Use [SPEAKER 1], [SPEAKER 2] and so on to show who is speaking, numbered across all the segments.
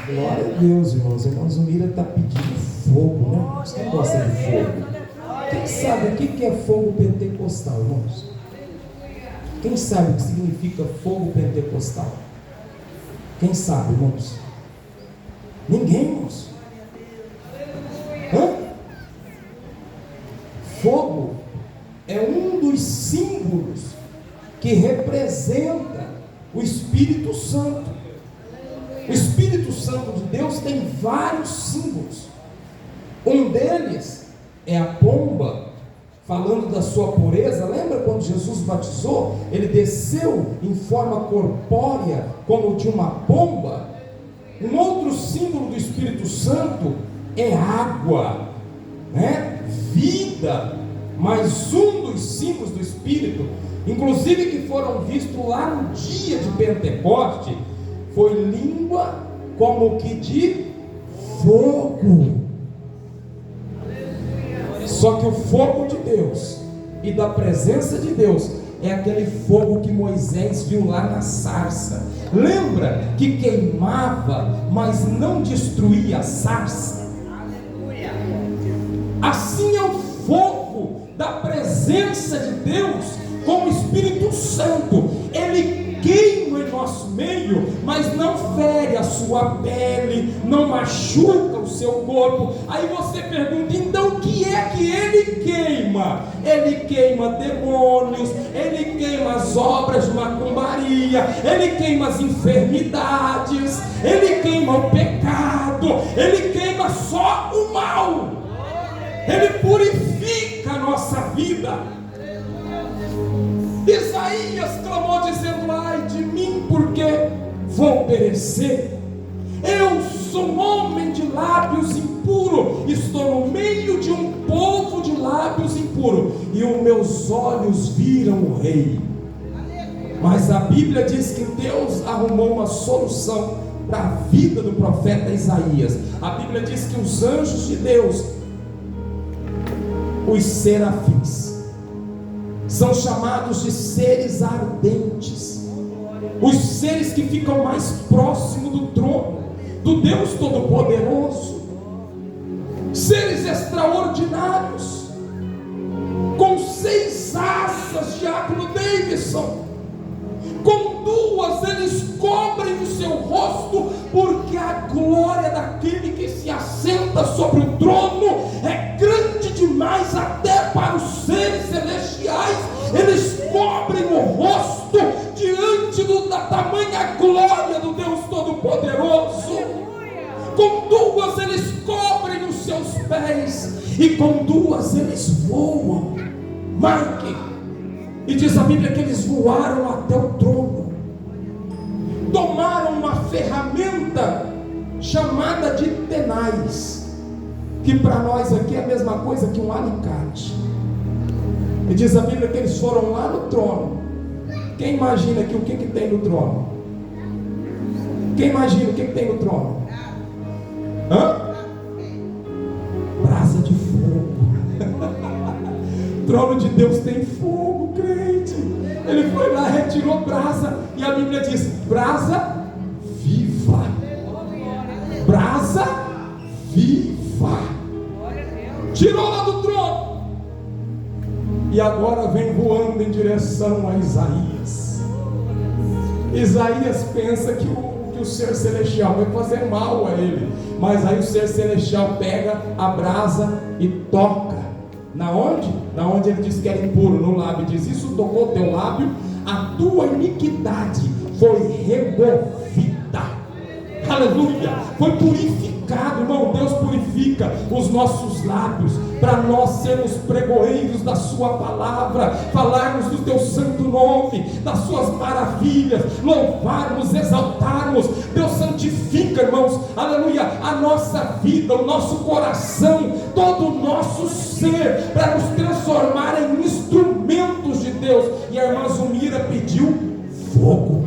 [SPEAKER 1] Glória a Deus, irmãos. A irmã Zumira está pedindo fogo, né? Quem gosta de fogo? Quem sabe o que é fogo pentecostal, irmãos? Quem sabe o que significa fogo pentecostal? Quem sabe, irmãos? Ninguém, irmãos. Hã? Fogo é um dos símbolos que representa o Espírito Santo. O Espírito Santo de Deus tem vários símbolos. Um deles é a pomba, falando da sua pureza. Lembra quando Jesus batizou? Ele desceu em forma corpórea, como de uma pomba. Um outro símbolo do Espírito Santo é água, né? Vida. Mas um dos símbolos do Espírito, inclusive que foram vistos lá no dia de Pentecoste, foi língua como que de fogo. Só que o fogo de Deus e da presença de Deus é aquele fogo que Moisés viu lá na sarça. Lembra que queimava, mas não destruía a sarça? Assim é o fogo da presença de Deus com o Espírito Santo. Ele queima em nosso meio, mas não fere a sua pele, não machuca o seu corpo. Aí você pergunta, então o que é que ele queima? Ele queima demônios, ele queima as obras de macumbaria, ele queima as enfermidades, ele queima o pecado, ele queima só o mal, ele purifica a nossa vida. Isaías clamou dizendo, ai de mim, porque vou perecer. Eu sou um homem de lábios impuros, estou no meio de um povo de lábios impuros, e os meus olhos viram o rei. Mas a Bíblia diz que Deus arrumou uma solução para a vida do profeta Isaías. A Bíblia diz que os anjos de Deus, os serafins, são chamados de seres ardentes, os seres que ficam mais próximos do trono do Deus Todo-Poderoso, seres extraordinários, com 6 asas, diácono Davidson, com 2 eles cobrem o seu rosto, porque a glória daquele que se assenta sobre o trono é grande demais até para os seres celestiais. Eles cobrem o rosto diante da tamanha glória do Deus Todo-Poderoso. Com 2 eles cobrem os seus pés, e com 2 eles voam. Marque. E diz a Bíblia que eles voaram até o trono, tomaram uma ferramenta chamada de tenaz, que para nós aqui é a mesma coisa que um alicate. E diz a Bíblia que eles foram lá no trono. Quem imagina aqui o que tem no trono? Quem imagina o que tem no trono? Hã? Brasa de fogo. O trono de Deus tem fogo, crente. Ele foi lá, retirou brasa, e a Bíblia diz, brasa viva. Brasa viva. Tirou lá do trono, e agora vem voando em direção a Isaías. Isaías pensa que o ser celestial vai fazer mal a ele, mas aí o ser celestial pega a brasa e toca. Na onde? Na onde ele diz que era impuro, no lábio. Diz, isso tocou teu lábio, a tua iniquidade foi removida. Aleluia, foi purificado, irmão. Deus purifica os nossos lábios, para nós sermos pregoeiros da sua palavra, falarmos do teu santo nome, das suas maravilhas, louvarmos, exaltarmos. Deus santifica, irmãos, aleluia, a nossa vida, o nosso coração, todo o nosso ser, para nos transformar em instrumentos de Deus. E a irmã Zumira pediu fogo.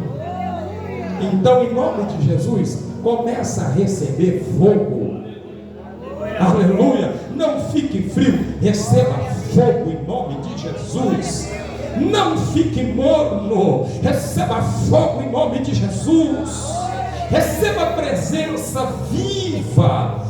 [SPEAKER 1] Então, em nome de Jesus, começa a receber fogo. Aleluia. Não fique frio, receba fogo em nome de Jesus. Não fique morno, receba fogo em nome de Jesus. Receba a presença viva.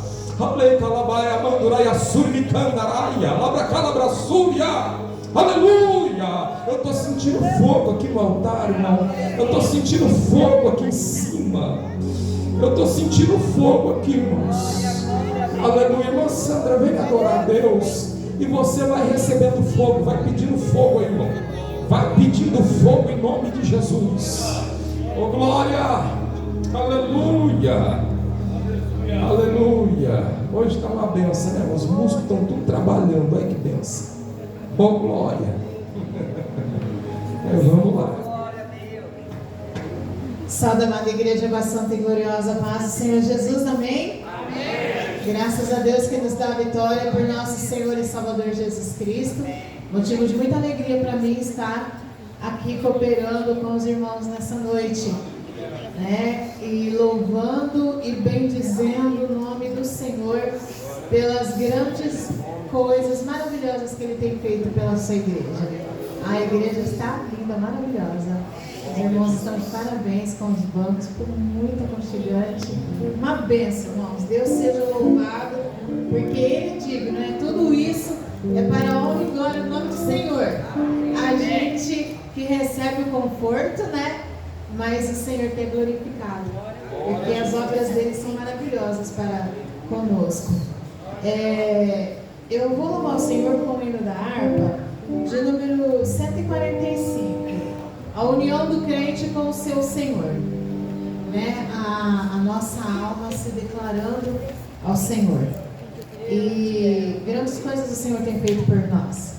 [SPEAKER 1] Aleluia. Eu estou sentindo fogo aqui no altar, irmão. Eu estou sentindo fogo aqui em cima. Eu estou sentindo fogo aqui, irmãos. Aleluia. Irmã Sandra, vem adorar a Deus. E você vai recebendo fogo. Vai pedindo fogo aí, irmão. Vai pedindo fogo em nome de Jesus. Oh, glória. Aleluia. Aleluia. Hoje está uma benção, né? Os músicos estão tudo trabalhando. Olha que benção. Oh, glória. Vamos lá.
[SPEAKER 2] Salve, amada igreja, com a santa e gloriosa paz do Senhor Jesus, amém? Amém. Graças a Deus que nos dá a vitória por nosso Senhor e Salvador Jesus Cristo. Motivo de muita alegria para mim estar aqui cooperando com os irmãos nessa noite, né? E louvando e bendizendo o nome do Senhor pelas grandes coisas maravilhosas que Ele tem feito pela sua igreja. A igreja está linda, maravilhosa. Os irmãos estão de parabéns com os bancos, ficou muito aconchegante. Uma bênção, irmãos. Deus seja louvado, porque Ele é digno, né? Tudo isso é para a honra e glória do nome do Senhor. A gente que recebe o conforto, né? Mas o Senhor tem glorificado, porque as obras dele são maravilhosas para conosco. Eu vou louvar o Senhor com o hino da harpa, de número 145. A união do crente com o seu Senhor, né? A nossa alma se declarando ao Senhor. E grandes coisas o Senhor tem feito por nós.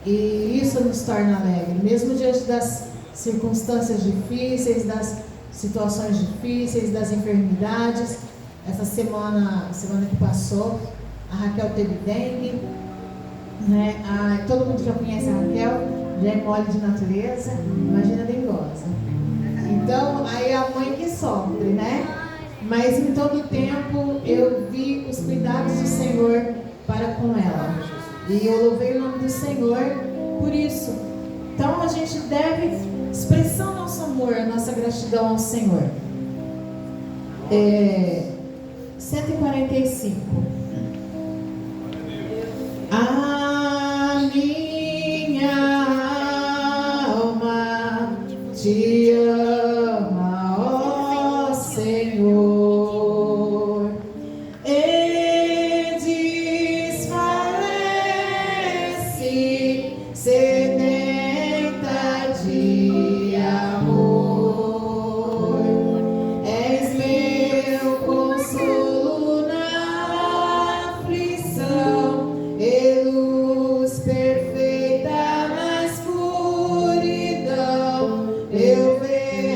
[SPEAKER 2] E isso nos torna alegre, mesmo diante das circunstâncias difíceis, das situações difíceis, das enfermidades. Essa semana que passou, a Raquel teve dengue, né? Todo mundo já conhece a Raquel, já é mole de natureza, imagina dengosa. Então, aí a mãe que sofre, né? Mas em todo tempo eu vi os cuidados do Senhor para com ela. E eu louvei o nome do Senhor por isso. Então a gente deve expressar o nosso amor, a nossa gratidão ao Senhor. 145. A minha alma te ama, ó Senhor, e desfalece, sedenta de amor. És meu consolo na aflição e luz perfeita na escuridão. Eu vejo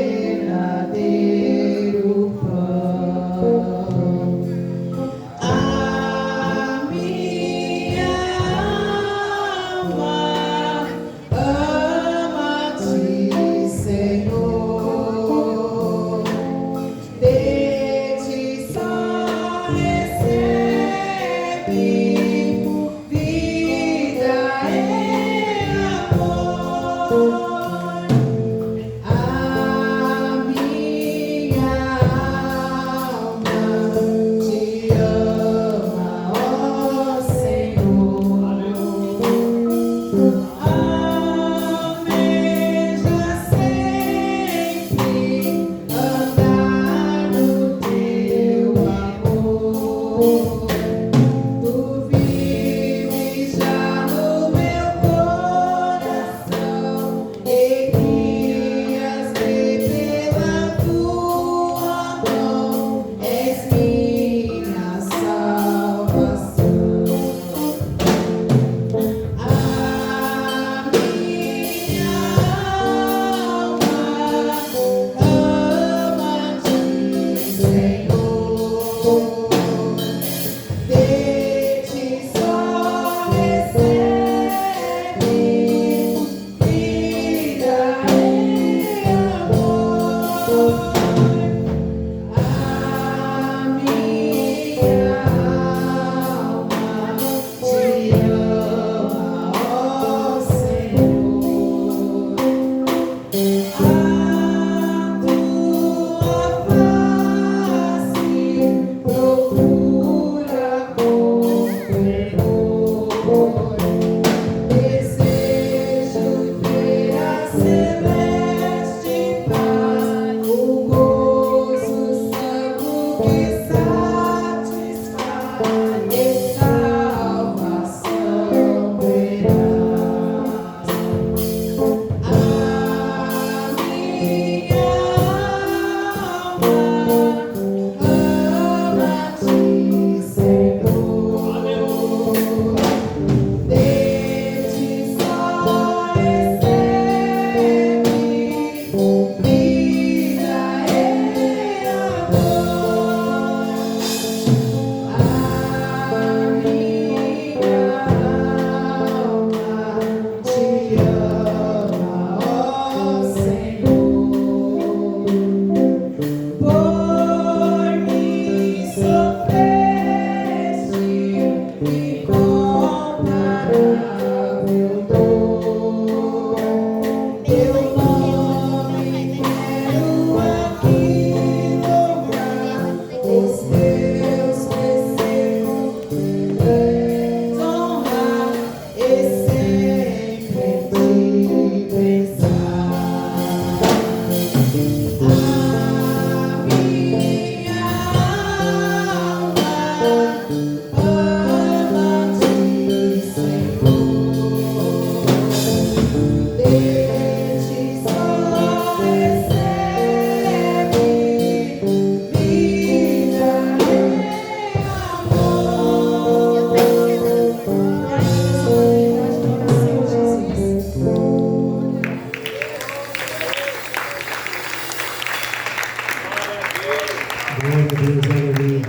[SPEAKER 3] Glória a Deus, aleluia.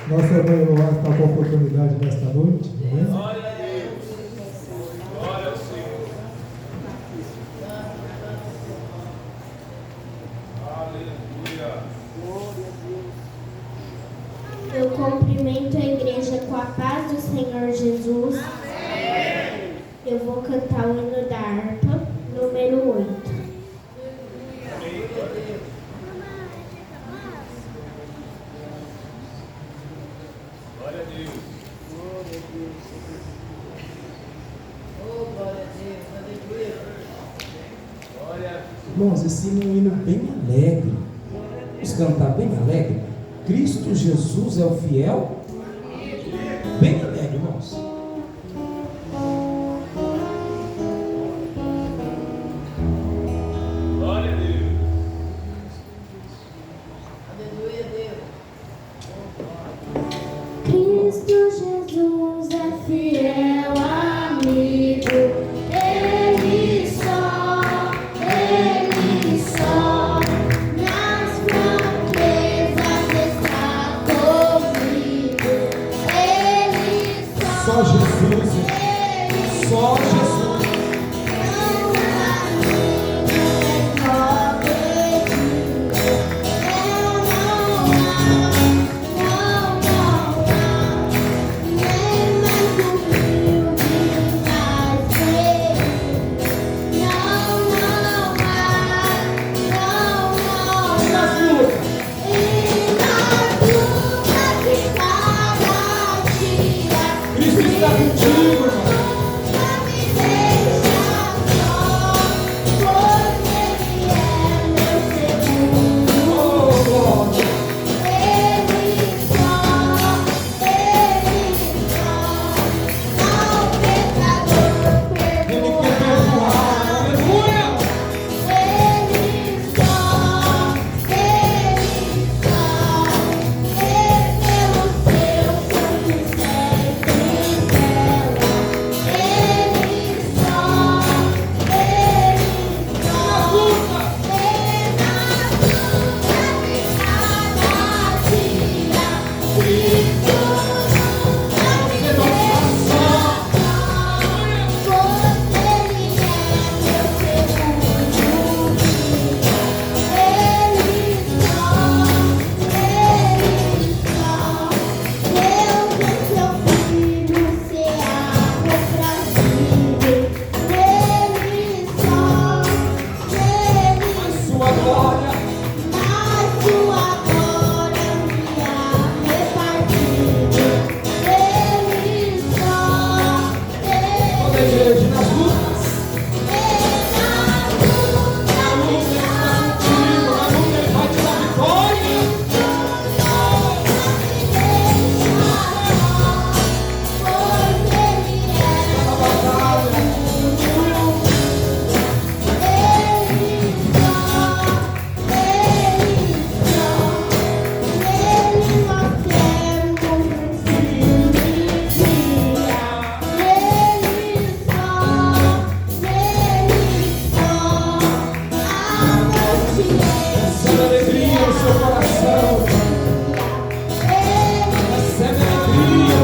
[SPEAKER 3] Nossa irmã Eloá está com a oportunidade nesta noite. Amém?
[SPEAKER 1] Glória a Deus. Glória ao Senhor. Aleluia.
[SPEAKER 4] Eu cumprimento a igreja com a paz do Senhor Jesus. Amém. Eu vou cantar o hino da harpa, número 8.
[SPEAKER 1] Glória a Deus.
[SPEAKER 2] Oh, glória a Deus, aleluia.
[SPEAKER 1] Glória a Deus.
[SPEAKER 5] Irmãos, esse hino é um hino bem alegre. Vamos cantar bem alegre. Cristo Jesus é o fiel. Bem alegre, irmãos.
[SPEAKER 1] Glória a Deus.
[SPEAKER 2] Aleluia, Deus.
[SPEAKER 4] Cristo Jesus é fiel amigo. Ele só nas fraquezas está comigo. Ele
[SPEAKER 5] Só Jesus. Só Jesus. Cristo está contigo, irmão. Oh, glória. Ele quer perdoar. Aleluia. Sua glória. Toda a igreja nas lutas. Na luta ele está contigo. Na luta ele vai te dar vitória. Na batalha. Recebe alegria no seu coração. Recebe alegria.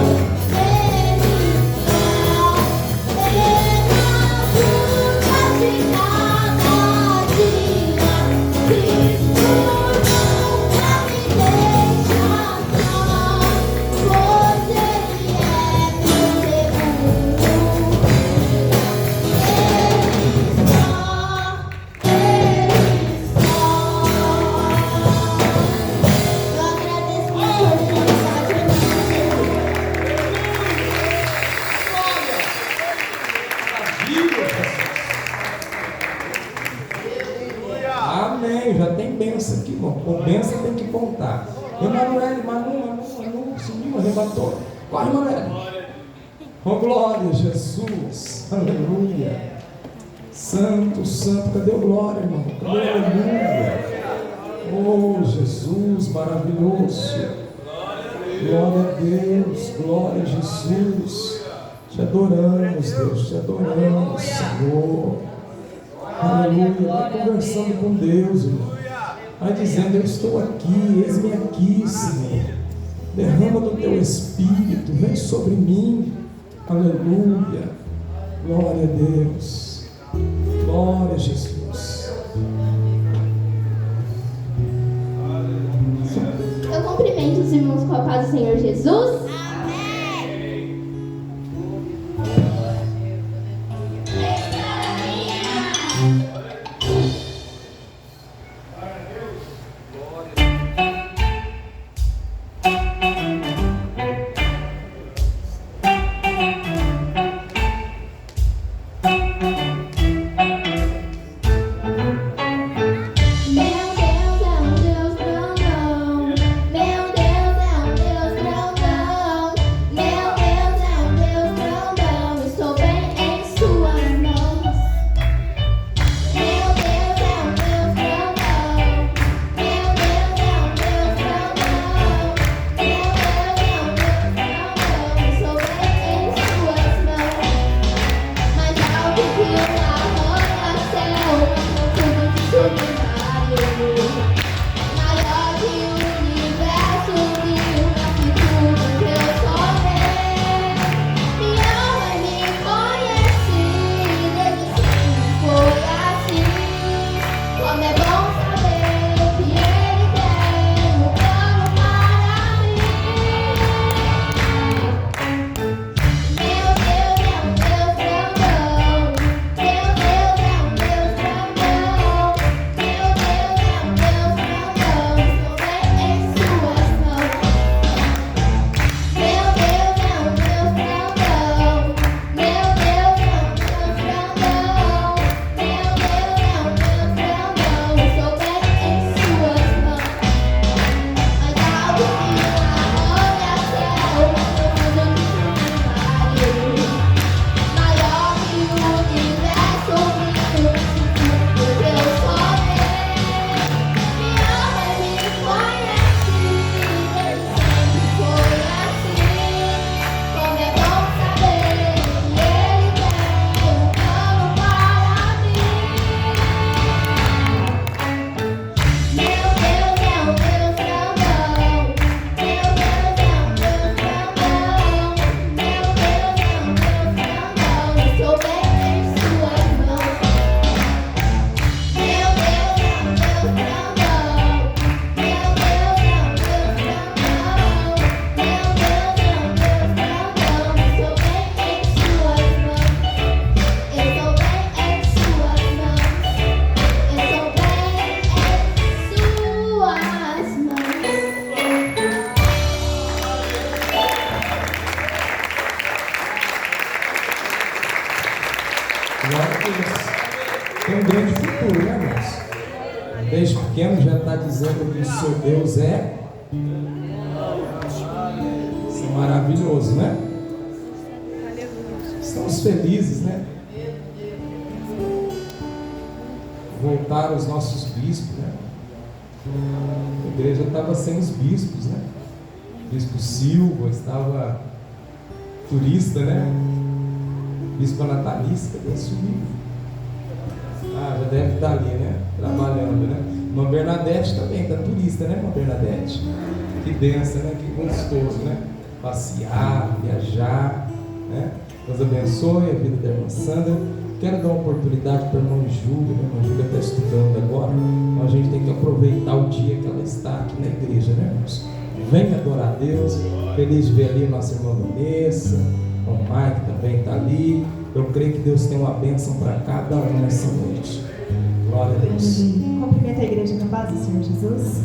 [SPEAKER 5] Amém. Já tem bênção aqui, irmão. Com bênção tem que contar. Emanuele, Manu, sumiu, arrebatou. Corre, Emanuele. Oh, glória a Jesus. Aleluia. Santo, santo. Cadê o glória, irmão? Cadê o aleluia? Oh, Jesus, maravilhoso. Glória a Deus. Glória a Jesus. Te adoramos, Deus. Te adoramos, Senhor. Aleluia. Vai conversando com Deus, irmão.
[SPEAKER 1] vai dizendo: eu estou aqui, eis-me aqui, Senhor. Derrama do teu Espírito, vem sobre mim. Aleluia. Glória a Deus. Glória a Jesus.
[SPEAKER 4] Eu cumprimento os irmãos com a paz do Senhor Jesus.
[SPEAKER 1] Tem um grande futuro, né, irmãos? Desde pequeno já está dizendo que o seu Deus é. Isso é maravilhoso, né? Estamos felizes, né? Voltaram os nossos bispos, né? A igreja estava sem os bispos, né? O bispo Silva estava turista, né? Bispo Natalícia, cadê sumiu? Ah, já deve estar ali, né? Trabalhando, né? Irmã Bernadette também está turista, né, irmã Bernadette? Que benção, né? Que gostoso, né? Passear, viajar, né? Deus abençoe a vida da irmã Sandra. Quero dar uma oportunidade para a irmã Júlia, né? A irmã Júlia está estudando agora, então a gente tem que aproveitar o dia que ela está aqui na igreja, né, irmãos? Venha adorar a Deus. Feliz de ver ali a nossa irmã Vanessa, o Mike também está ali. Eu creio que Deus tem uma bênção para cada um nessa noite. Glória a Deus.
[SPEAKER 6] Cumprimento a igreja na paz do Senhor Jesus.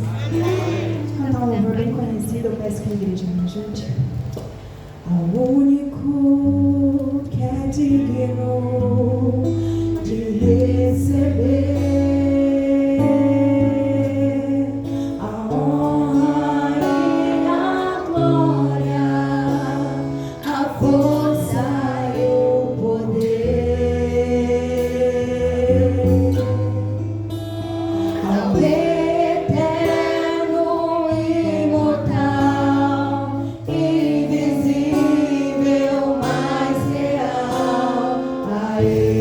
[SPEAKER 6] Cantar um louvor bem conhecido, eu peço que a igreja me ajude. Ao único que é digno de receber a honra e a glória, a força e o poder, ao eterno, imortal, invisível, mais real, a Ele.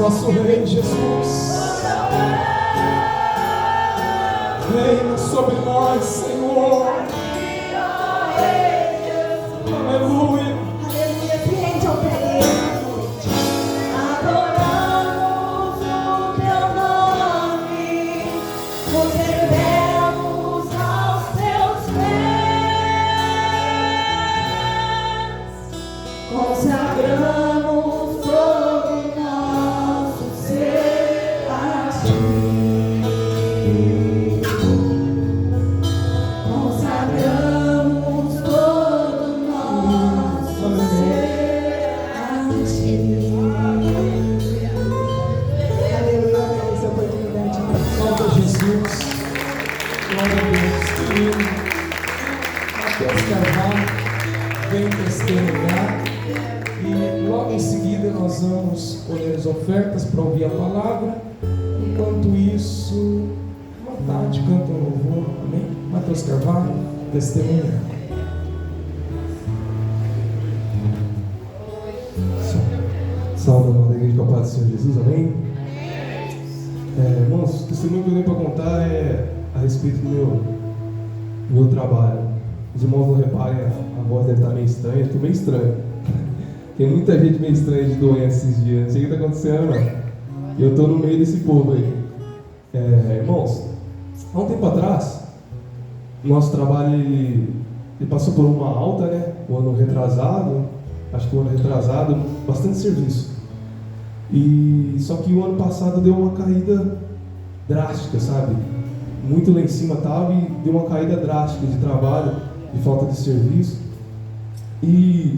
[SPEAKER 1] nosso Rei Jesus. Reina sobre nós, Senhor. Aleluia.
[SPEAKER 6] Aleluia, se rende ao pé dele. Adoramos o teu nome, nos rendemos aos teus pés, consagramos todo o nosso ser a ti. Consagramos todo o nosso ser a ti. Aleluia, essa oportunidade.
[SPEAKER 1] Glória a Jesus. Glória a Deus. Querido, Mateus Carvalho vem testemunhar. E logo em seguida nós vamos colher as ofertas para ouvir a palavra. Enquanto isso, uma tarde canta um louvor. Amém? Mateus Carvalho, testemunhar.
[SPEAKER 3] Salve, amada igreja, com a paz do Senhor Jesus, amém? Irmãos, o testemunho que eu tenho para contar é a respeito do meu trabalho. Os irmãos não reparem, a voz deve estar meio estranha, eu estou meio estranho. Tem muita gente meio estranha de doença esses dias, não sei o que está acontecendo, não. E eu estou no meio desse povo aí. Irmãos, há um tempo atrás, o nosso trabalho ele passou por uma alta, né? O ano retrasado, acho que o ano retrasado, bastante serviço. E só que o ano passado deu uma caída drástica, sabe? Muito lá em cima estava e deu uma caída drástica de trabalho, de falta de serviço. E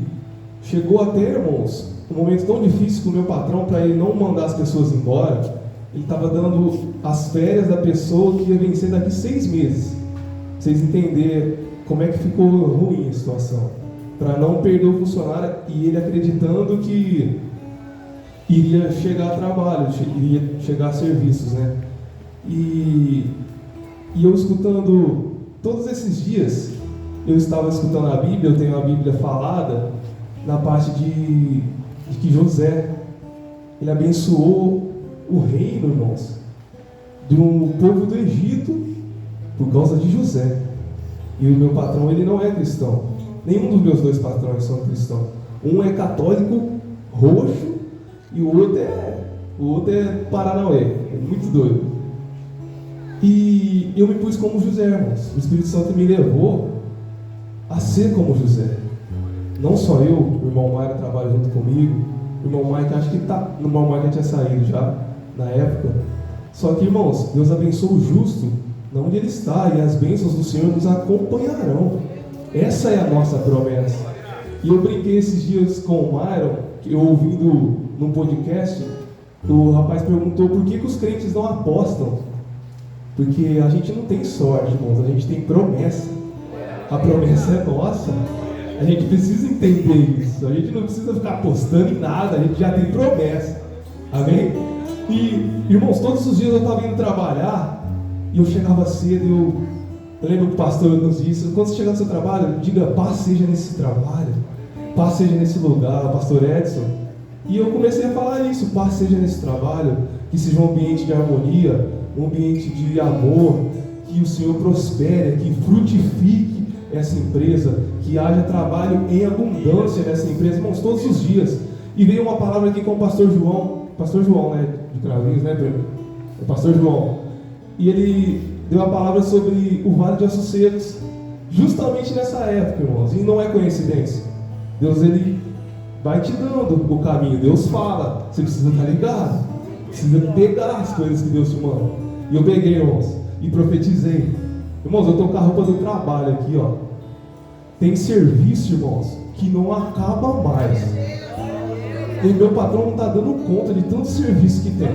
[SPEAKER 3] chegou até, irmãos, um momento tão difícil que o meu patrão, para ele não mandar as pessoas embora, ele estava dando as férias da pessoa que ia vencer daqui 6 meses. Pra vocês entenderem como é que ficou ruim a situação. Para não perder o funcionário e ele acreditando que iria chegar a trabalho, iria chegar a serviços, né? E eu escutando, todos esses dias, eu estava escutando a Bíblia, eu tenho a Bíblia falada, na parte de que José, ele abençoou o reino, irmãos, do povo do Egito, por causa de José. E o meu patrão, ele não é cristão. Nenhum dos meus 2 patrões são cristãos. Um é católico, roxo, e o outro é Paranauê, é muito doido. E eu me pus como José, irmãos. O Espírito Santo me levou a ser como José. Não só eu, o irmão Maia trabalha junto comigo, o irmão Maia acho que o irmão Maia tinha saído já, na época. Só que, irmãos, Deus abençoa o justo, não onde ele está, e as bênçãos do Senhor nos acompanharão. Essa é a nossa promessa. E eu brinquei esses dias com o Myron, eu ouvindo num podcast, o rapaz perguntou por que os crentes não apostam. Porque a gente não tem sorte, irmãos, a gente tem promessa. A promessa é nossa. A gente precisa entender isso. A gente não precisa ficar apostando em nada, a gente já tem promessa. Amém? E, irmãos, todos os dias eu estava indo trabalhar e eu chegava cedo. Eu lembro que o pastor nos disse: quando você chegar no seu trabalho, diga paz seja nesse trabalho, paz seja nesse lugar, pastor Edson. E eu comecei a falar isso: paz seja nesse trabalho, que seja um ambiente de harmonia, um ambiente de amor, que o Senhor prospere, que frutifique essa empresa, que haja trabalho em abundância nessa empresa, irmãos, todos os dias. E veio uma palavra aqui com o pastor João, né, de Cravinhos, né, Pedro? O pastor João. E ele deu a palavra sobre o Vale de Ossos Secos, justamente nessa época, irmãos. E não é coincidência. Deus, ele vai te dando o caminho. Deus fala, você precisa estar ligado, precisa pegar as coisas que Deus te manda. E eu peguei, irmãos, e profetizei. Irmãos, eu estou com a roupa do trabalho aqui, ó. Tem serviço, irmãos, que não acaba mais. E meu patrão não está dando conta de tanto serviço que tem,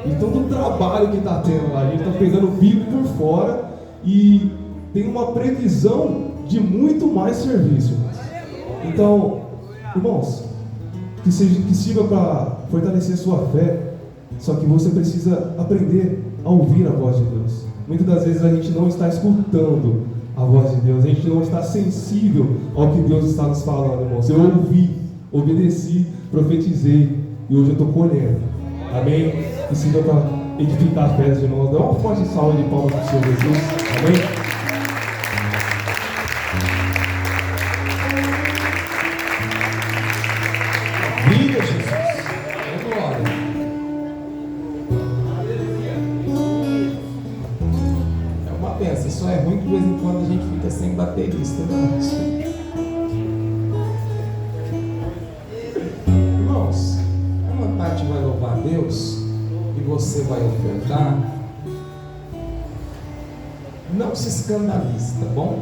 [SPEAKER 3] de tanto trabalho que está tendo lá. A gente está pegando o bico por fora e tem uma previsão de muito mais serviço, irmãos. Então, irmãos, que sirva para fortalecer a sua fé. Só que você precisa aprender a ouvir a voz de Deus. Muitas das vezes a gente não está escutando a voz de Deus, a gente não está sensível ao que Deus está nos falando, irmãos. Eu ouvi, obedeci, profetizei e hoje eu estou colhendo. Amém? Que sirva para edificar as fés de nós. Dá uma forte salva de palmas para o Senhor Jesus. Amém?
[SPEAKER 5] Viva Jesus! É glória! É uma benção, só é ruim que de vez em quando a gente fica sem baterista, né? Irmãos, quando a Tati vai louvar a Deus e você vai ofertar, não se escandalize, tá bom?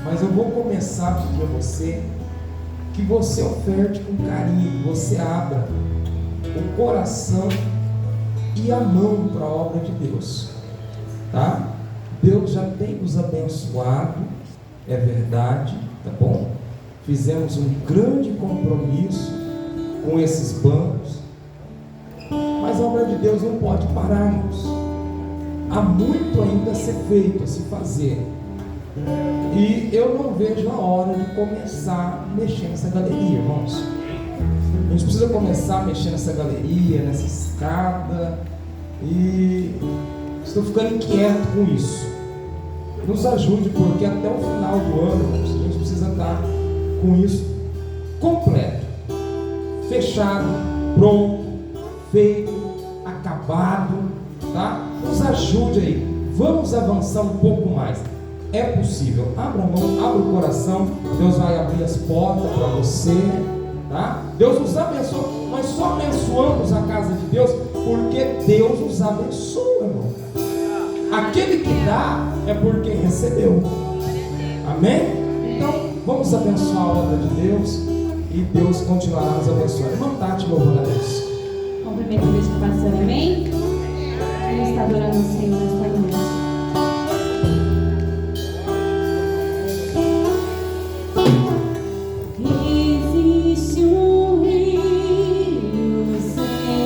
[SPEAKER 5] Mas eu vou começar a pedir a você que você oferte com carinho, que você abra o coração e a mão para a obra de Deus, tá? Deus já tem nos abençoado, é verdade, tá bom? Fizemos um grande compromisso com esses bancos, mas a obra de Deus não pode parar, irmãos. Há muito ainda a ser feito, a se fazer. E eu não vejo a hora de começar a mexer nessa galeria, irmãos. A gente precisa começar a mexer nessa galeria, nessa escada. E estou ficando inquieto com isso. Nos ajude, porque até o final do ano, irmãos, a gente precisa estar com isso completo, fechado, pronto, feito, acabado, tá? Nos ajude aí. Vamos avançar um pouco mais. É possível. Abra a mão, abra o coração. Deus vai abrir as portas para você, tá? Deus nos abençoa. Nós só abençoamos a casa de Deus porque Deus nos abençoa, irmão. Aquele que dá é porque recebeu. Amém? Então vamos abençoar a obra de Deus e Deus continuará nos abençoando. Irmã Tati, louvando a Deus.
[SPEAKER 7] Cumprimento a Deus, pastor, amém? Ele está adorando o Senhor nesta noite. Existe um rio, Senhor,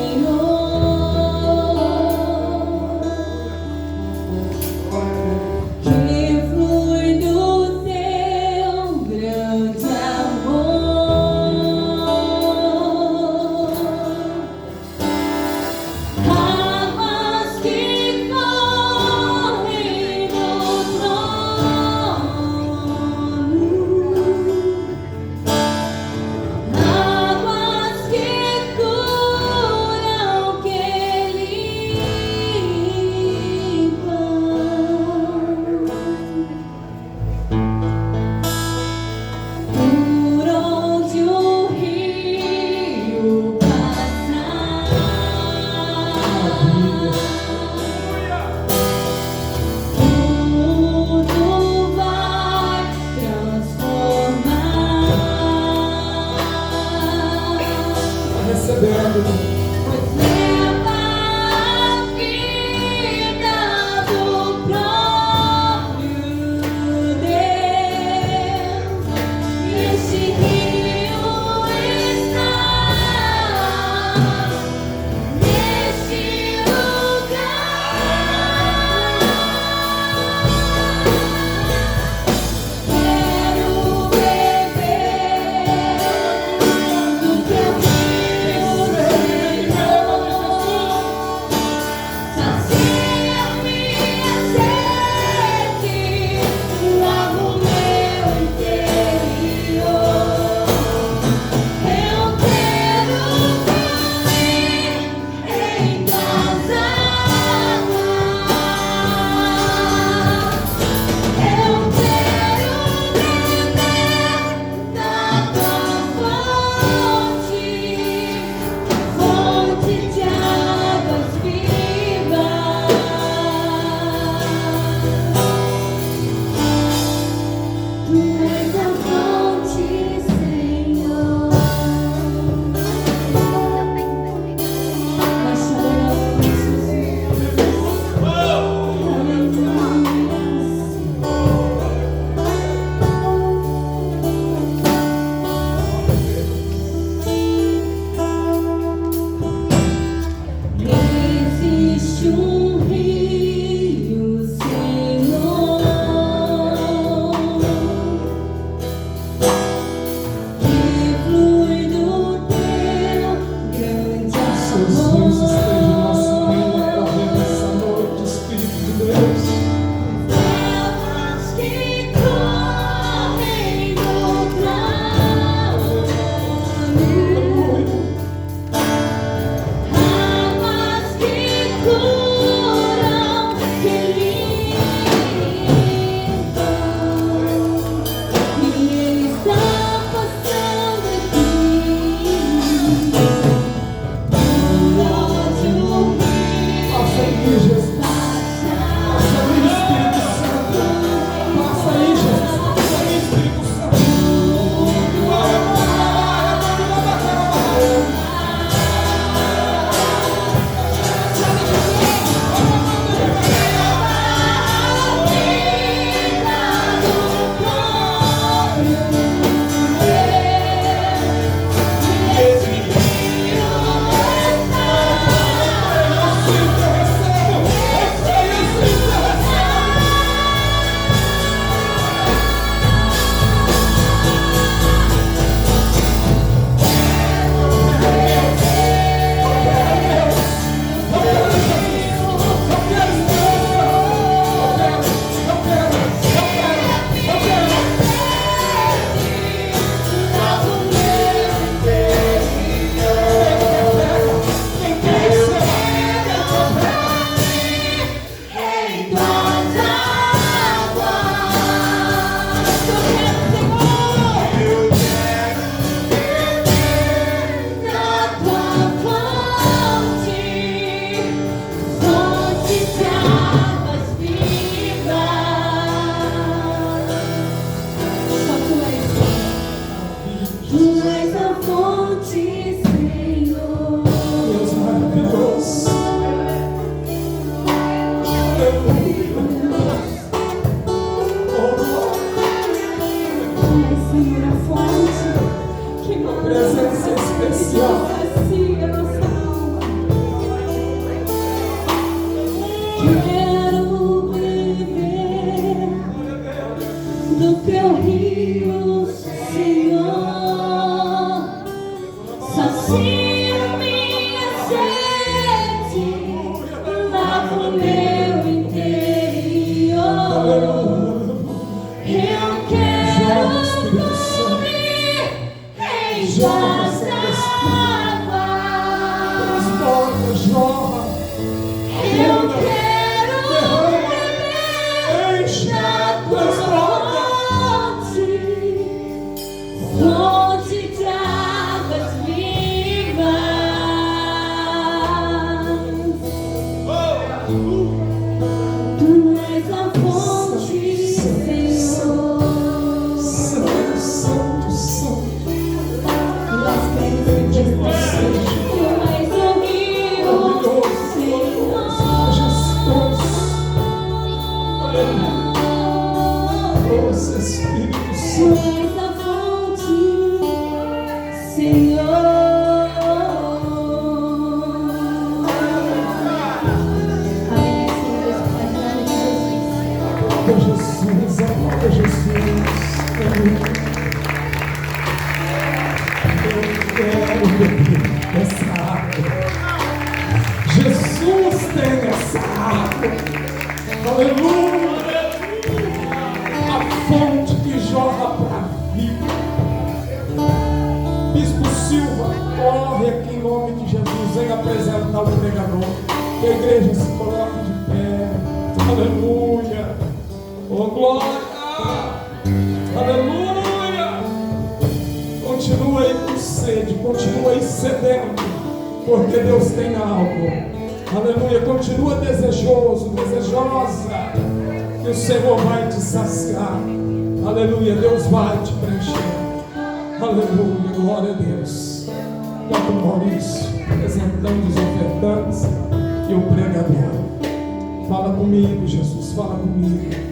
[SPEAKER 7] que flui do teu grande amor, águas que correm do trono, águas que curam, que limpam. Por onde o rio passar, tudo vai transformar.
[SPEAKER 5] Recebendo.
[SPEAKER 7] Pois leva a vida do próprio Deus. Este rio está neste lugar. Quero beber do teu rio, Senhor. Sacia minha sede, lava o meu interior. Eu quero fluir em tuas águas. Eu quero beber da tua fonte de águas vivas. Tu és a fonte, Senhor. Nós te adoramos, Jesus. Aleluia. Existe um rio, Senhor, Senhor, a fonte que manda
[SPEAKER 1] Presença especial.
[SPEAKER 7] sacia nossa alma. Quero beber do teu rio, Senhor. Sacia minha sede, lava o meu interior. Eu quero dormir em vossa água.
[SPEAKER 1] Transborda, jorra.
[SPEAKER 7] Eu quero beber
[SPEAKER 1] Enche,
[SPEAKER 7] da tua
[SPEAKER 1] transborda.
[SPEAKER 7] fonte de águas vivas. Tu és a fonte, Senhor.
[SPEAKER 1] Santo, santo, santo.
[SPEAKER 7] Nós queremos que tu és o rio, Senhor.
[SPEAKER 1] Majestoso. Nossa, Espírito
[SPEAKER 7] Tu
[SPEAKER 1] Santo.
[SPEAKER 7] és a fonte, Senhor. Amém, Senhor, Deus, Pai, em nome de Jesus.
[SPEAKER 1] Glória a Jesus, amém. Eu quero beber essa água. Jesus tem essa água. Aleluia. A fonte que jorra para a vida. Bispo Silva, corre aqui em nome de Jesus. Venha apresentar o pregador. Que a igreja se coloque de pé. Aleluia. Oh, glória! Aleluia! Continua aí com sede, continua aí sedento, porque Deus tem algo. Aleluia! Continua desejoso, desejosa, que o Senhor vai te saciar. Aleluia! Deus vai te preencher. Aleluia! Glória a Deus. Dr. Maurício, apresentando os ofertantes e o pregador. Fala comigo, Jesus, fala comigo.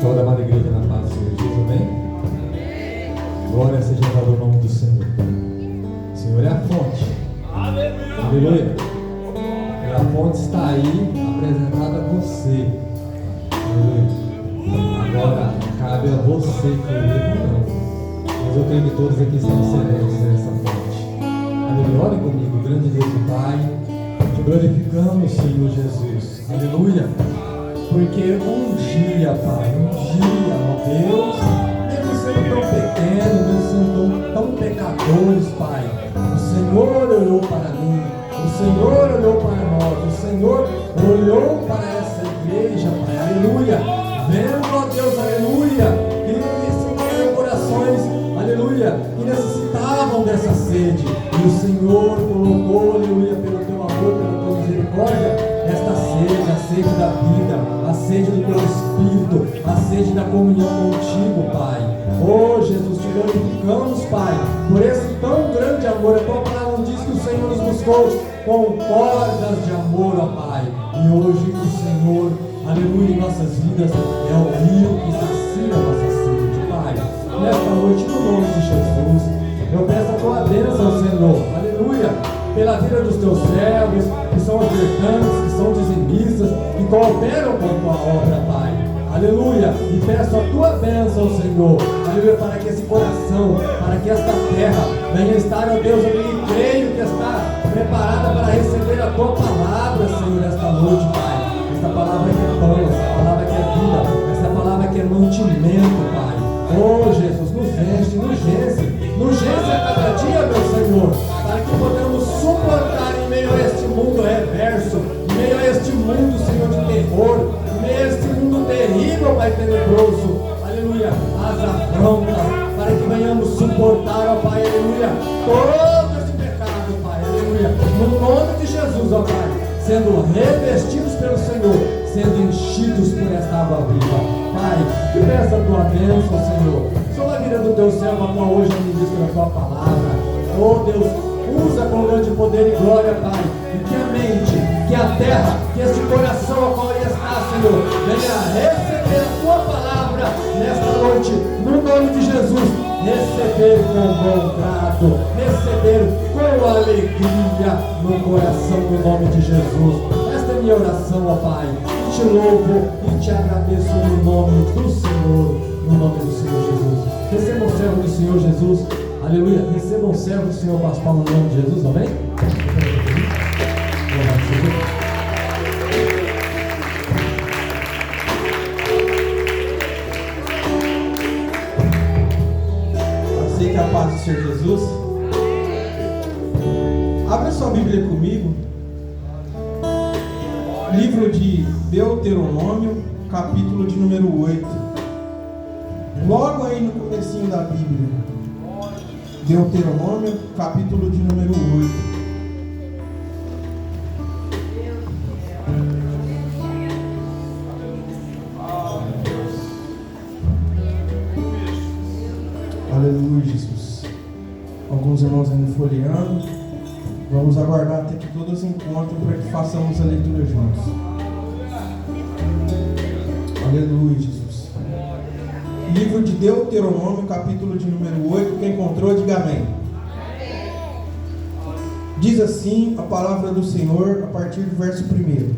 [SPEAKER 8] Toda amada igreja na paz do Senhor Jesus, amém? Glória seja dada ao nome do Senhor. O Senhor é a fonte. Aleluia. E a fonte está aí apresentada a você. Aleluia. Agora cabe a você querer ou não. Mas eu creio que todos aqui estão sedentos nessa fonte. Aleluia. Ore comigo, grande Deus e Pai. Te glorificamos, Senhor Jesus. Aleluia. Porque um dia, Pai, ó Deus, mesmo sendo tão pequenos, mesmo sendo tão pecadores, Pai, o Senhor olhou para mim, o Senhor olhou para nós, o Senhor olhou para essa igreja, Pai, aleluia, vendo, ó Deus, aleluia, que eram corações, aleluia, que necessitavam dessa sede, e o Senhor colocou, aleluia, pelo teu amor, pela tua misericórdia, esta sede, a sede da vida, a sede do teu Espírito, a sede da comunhão contigo, Pai. Oh, Jesus, te glorificamos, Pai, por esse tão grande amor. A tua palavra diz que o Senhor nos buscou com cordas de amor, ó Pai. E hoje o Senhor, aleluia, em nossas vidas é o rio que sacia a nossa sede, Pai. Nesta noite, no nome de Jesus, eu peço a tua bênção, Senhor, aleluia, pela vida dos teus servos, que são ofertantes, que são dizimistas, que cooperam com a tua obra, Pai. Aleluia. E peço a tua bênção, Senhor. Aleluia. Para que esse coração, para que esta terra venha estar, ó Deus, eu creio que está preparada para receber a tua palavra, Senhor, esta noite, Pai. Esta palavra que é pão, esta palavra que é vida, esta palavra que é mantimento, Pai. Oh, Jesus, nos enche a cada dia, meu Senhor, para que podamos suportar em meio a este mundo reverso, em meio a este mundo, Senhor, de terror, em meio a este mundo terrível, Pai tenebroso, aleluia, as afrontas, para que venhamos suportar, ó Pai, aleluia, todo esse pecado, Pai, aleluia, no nome de Jesus, ó Pai, sendo revestidos pelo Senhor, sendo enchidos por esta água viva. Pai, que peça a tua bênção, Senhor, sobre a vida do teu servo, a qual hoje ministra a tua palavra. Oh Deus, usa com grande poder e glória, Pai, e que a mente, que a terra, que este coração a qual ele está, Senhor, venha receber a tua palavra nesta receber com bom grado, receber com alegria no coração, no nome de Jesus. Esta é minha oração, ó Pai. E te louvo e te agradeço no nome do Senhor, no nome do Senhor Jesus. Recebam o servo do Senhor Jesus, aleluia. Recebam o servo do Senhor com as palmas no nome de Jesus, amém?
[SPEAKER 9] Que a paz do Senhor Jesus. Abra sua Bíblia comigo. Livro de Deuteronômio, capítulo de número 8. Logo aí no comecinho da Bíblia. Deuteronômio, capítulo de número 8. Aleluia, Jesus. Alguns irmãos ainda folheando. Vamos aguardar até que todos encontrem para que façamos a leitura juntos. Aleluia, Jesus. Livro de Deuteronômio, capítulo de número 8. Quem encontrou, diga amém. Diz assim a palavra do Senhor a partir do verso 1.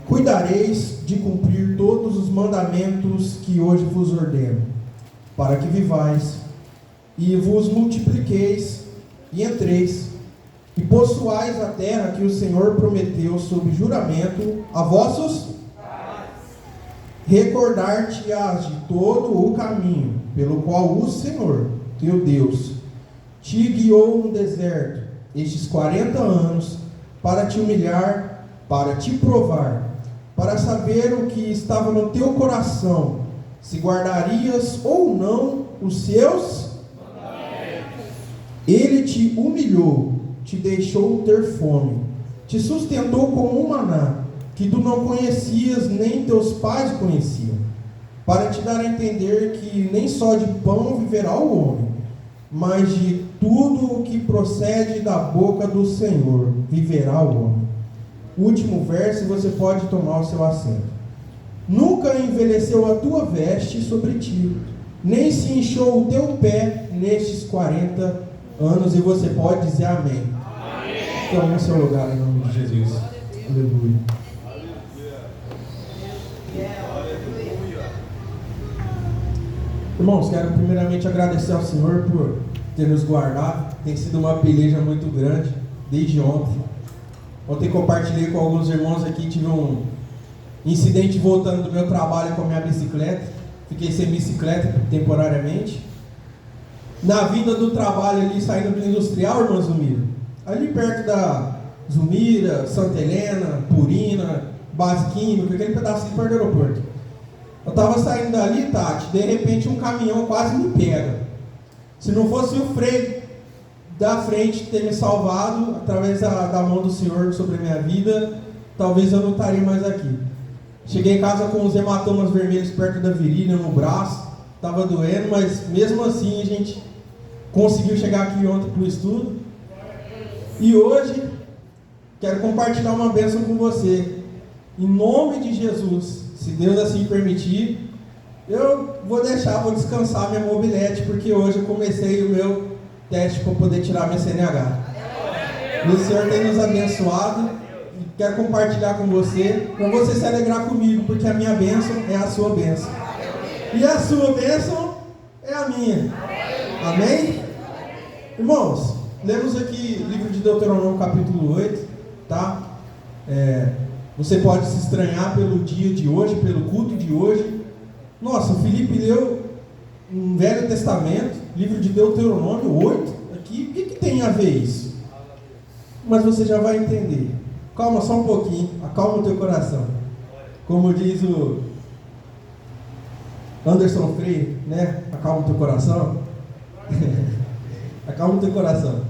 [SPEAKER 9] Cuidareis de cumprir todos os mandamentos que hoje vos ordeno, para que vivais, e vos multipliqueis, e entreis, e possuais a terra que o Senhor prometeu sob juramento a vossos pais. Recordar-te-ás de todo o caminho pelo qual o Senhor, teu Deus, te guiou no deserto estes 40 anos, para te humilhar, para te provar, para saber o que estava no teu coração, se guardarias ou não os seus mandamentos. Ele te humilhou, te deixou ter fome, te sustentou com um maná, que tu não conhecias, nem teus pais conheciam, para te dar a entender que nem só de pão viverá o homem, mas de tudo o que procede da boca do Senhor viverá o homem. Último verso, você pode tomar o seu assento. Nunca envelheceu a tua veste sobre ti, nem se inchou o teu pé nestes 40 anos, e você pode dizer amém. Amém. Tome o seu lugar em nome de Jesus. Aleluia. Irmãos, quero primeiramente agradecer ao Senhor por ter nos guardado. Tem sido uma peleja muito grande desde ontem. Ontem compartilhei com alguns irmãos aqui, tive um incidente voltando do meu trabalho com a minha bicicleta. Fiquei sem bicicleta temporariamente. Na vinda do trabalho ali, saindo do industrial, irmã Zumira, ali perto da Zumira, Santa Helena, Purina, Base Química, aquele pedacinho perto do aeroporto. Eu estava saindo dali, Tati, de repente um caminhão quase me pega. Se não fosse o freio da frente ter me salvado, através da mão do Senhor sobre a minha vida, talvez eu não estaria mais aqui. Cheguei em casa com os hematomas vermelhos perto da virilha, no braço, estava doendo, mas mesmo assim a gente conseguiu chegar aqui ontem para o estudo. E hoje, quero compartilhar uma bênção com você. Em nome de Jesus, se Deus assim permitir, eu vou descansar minha mobilete, porque hoje eu comecei o meu teste para poder tirar minha CNH. E o Senhor tem nos abençoado. Quero compartilhar com você, para você se alegrar comigo, porque a minha bênção é a sua bênção. E a sua bênção é a minha. Amém? Irmãos, lemos aqui o livro de Deuteronômio capítulo 8, tá? Você pode se estranhar pelo dia de hoje, pelo culto de hoje. Nossa, o Felipe leu um Velho Testamento, livro de Deuteronômio 8, aqui, o que tem a ver isso? Mas você já vai entender. Calma só um pouquinho, acalma o teu coração. Como diz o Anderson Freire, né? Acalma o teu coração. Acalma o teu coração.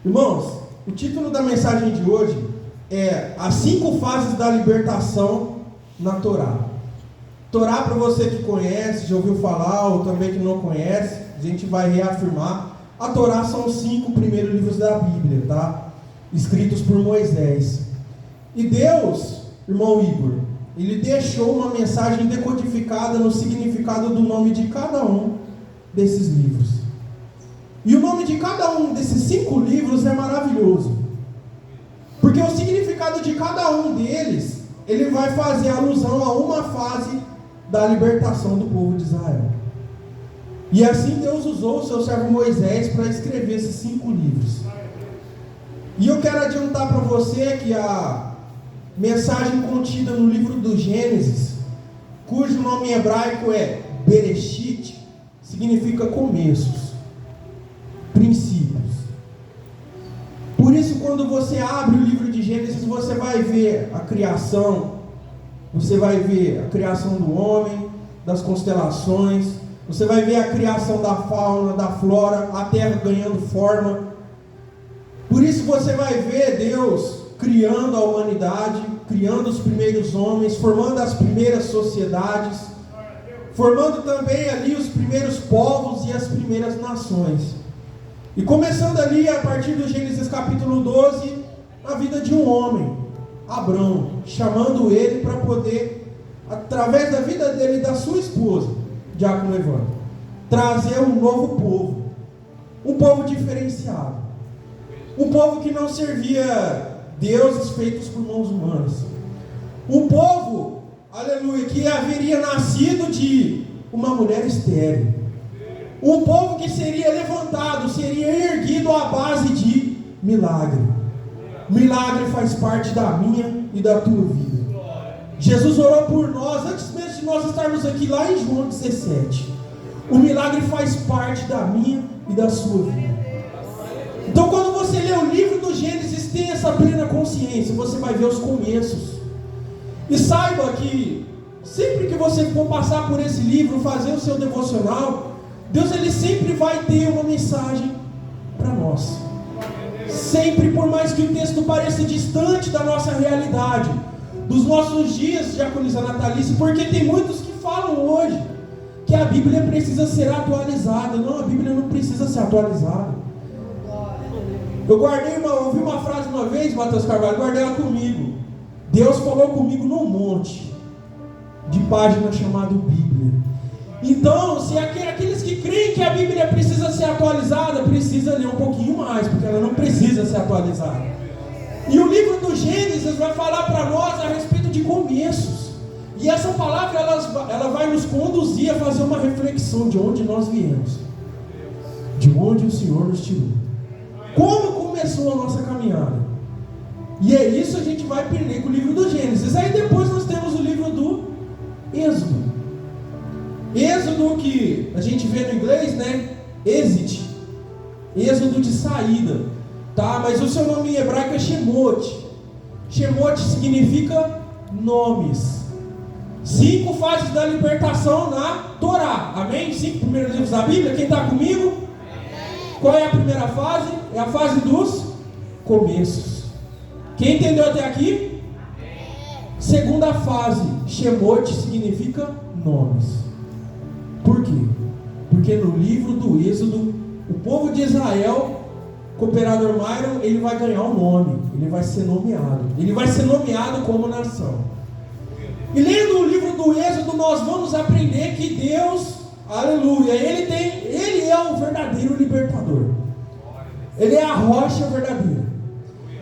[SPEAKER 9] Irmãos, o título da mensagem de hoje é As 5 fases da libertação na Torá. Torá, para você que conhece, já ouviu falar, ou também que não conhece, a gente vai reafirmar. A Torá são os 5 primeiros livros da Bíblia, tá? Escritos por Moisés. E Deus, irmão Igor, Ele deixou uma mensagem decodificada no significado do nome de cada um desses livros. E o nome de cada um desses 5 livros é maravilhoso. Porque o significado de cada um deles, ele vai fazer alusão a uma fase da libertação do povo de Israel. E assim Deus usou o seu servo Moisés para escrever esses 5 livros. E eu quero adiantar para você que a mensagem contida no livro do Gênesis, cujo nome em hebraico é Bereshit, significa começos, princípios. Por isso, quando você abre o livro de Gênesis, você vai ver a criação, você vai ver a criação do homem, das constelações, você vai ver a criação da fauna, da flora, a terra ganhando forma. Por isso você vai ver Deus criando a humanidade, criando os primeiros homens, formando as primeiras sociedades, formando também ali os primeiros povos e as primeiras nações. E começando ali a partir do Gênesis capítulo 12, a vida de um homem, Abrão, chamando ele para poder, através da vida dele e da sua esposa, Diácono Evandro, trazer um novo povo, um povo diferenciado, um povo que não servia deuses feitos por mãos humanas, um povo, aleluia, que haveria nascido de uma mulher estéril, um povo que seria levantado, seria erguido à base de milagre. Milagre faz parte da minha e da tua vida. Jesus orou por nós, antes mesmo de nós estarmos aqui, lá em João 17. O milagre faz parte da minha e da sua vida. Então, quando você lê o livro do Gênesis, tem essa plena consciência, você vai ver os começos. E saiba que, sempre que você for passar por esse livro, fazer o seu devocional, Deus, ele sempre vai ter uma mensagem para nós. Sempre, por mais que o texto pareça distante da nossa realidade, dos nossos dias, Diaconisa Natalice, porque tem muitos que falam hoje que a Bíblia precisa ser atualizada. Não, a Bíblia não precisa ser atualizada. Eu ouvi uma frase uma vez, Matheus Carvalho, guardei ela comigo. Deus falou comigo num monte de páginas chamado Bíblia. Então, se aqueles que creem que a Bíblia precisa ser atualizada, precisa ler um pouquinho mais, porque ela não precisa ser atualizada. E o livro do Gênesis vai falar para nós a respeito de começos. E essa palavra, ela vai nos conduzir a fazer uma reflexão de onde nós viemos, de onde o Senhor nos tirou, como começou a nossa caminhada. E é isso que a gente vai aprender com o livro do Gênesis. Aí depois nós temos o livro do Êxodo. Êxodo, que a gente vê no inglês, né? Exit. Êxodo de saída, tá? Mas o seu nome em hebraico é Shemot. Shemot significa nomes. 5 fases da libertação na Torá, amém? 5 primeiros livros da Bíblia. Quem está comigo? Qual é a primeira fase? É a fase dos começos. Quem entendeu até aqui? Segunda fase, Shemot significa nomes. Por quê? Porque no livro do Êxodo, o povo de Israel, cooperador Myron, ele vai ganhar um nome, ele vai ser nomeado como nação. E lendo o livro do Êxodo, nós vamos aprender que Deus, aleluia, Ele é o verdadeiro libertador. Ele é a rocha verdadeira.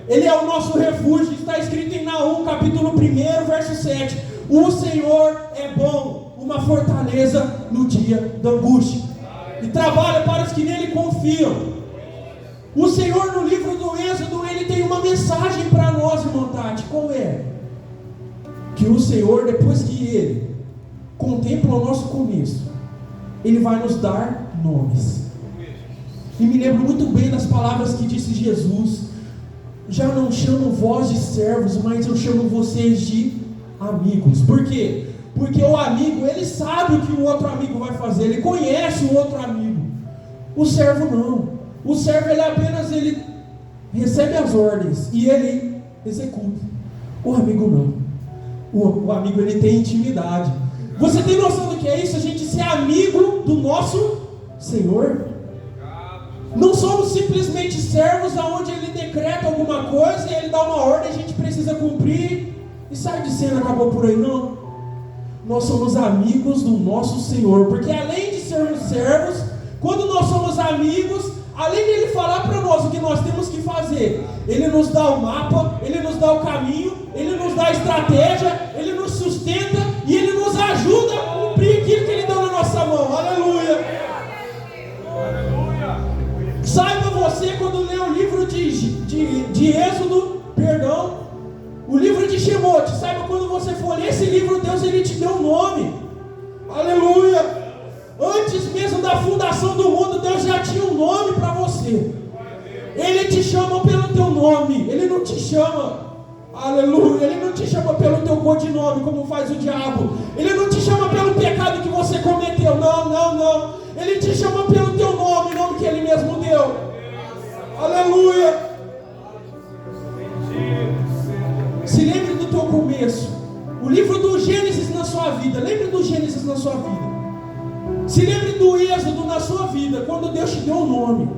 [SPEAKER 9] Ele é o nosso refúgio. Está escrito em Naum, capítulo 1, verso 7. O Senhor é bom, uma fortaleza no dia da angústia, e trabalha para os que nele confiam. O Senhor, no livro do Êxodo, ele tem uma mensagem para nós, irmão Tati. Qual é? Que o Senhor, depois que ele contempla o nosso começo, ele vai nos dar nomes. E me lembro muito bem das palavras que disse Jesus: já não chamo vós de servos, mas eu chamo vocês de amigos. Por quê? Porque o amigo, ele sabe o que o outro amigo vai fazer, ele conhece o outro amigo. O servo não. O servo, ele recebe as ordens e ele executa. O amigo não. O amigo, ele tem intimidade. Você tem noção do que é isso? A gente ser amigo do nosso Senhor. Não somos simplesmente servos aonde ele decreta alguma coisa e ele dá uma ordem, a gente precisa cumprir e sai de cena, acabou por aí. Não. Nós somos amigos do nosso Senhor, porque além de sermos servos, quando nós somos amigos, além de Ele falar para nós o que nós temos que fazer, Ele nos dá o mapa, Ele nos dá o caminho, Ele nos dá a estratégia, Ele nos sustenta e Ele nos ajuda a cumprir aquilo que Ele deu na nossa mão. Aleluia! Saiba você, quando lê o livro de Êxodo, o livro de Shemote, saiba, quando você for ler esse livro, Deus, Ele te deu um nome. Aleluia! Antes mesmo da fundação do mundo, Deus já tinha um nome para você. Ele te chama pelo teu nome. Ele não te chama, aleluia, Ele não te chama pelo teu codinome, como faz o diabo. Ele não te chama pelo pecado que você cometeu. Não. Ele te chama pelo teu nome, o nome que Ele mesmo deu. Aleluia. Se lembre do teu começo. O livro do Gênesis na sua vida. Lembre do Gênesis na sua vida. Se lembre do Êxodo na sua vida, quando Deus te deu um nome.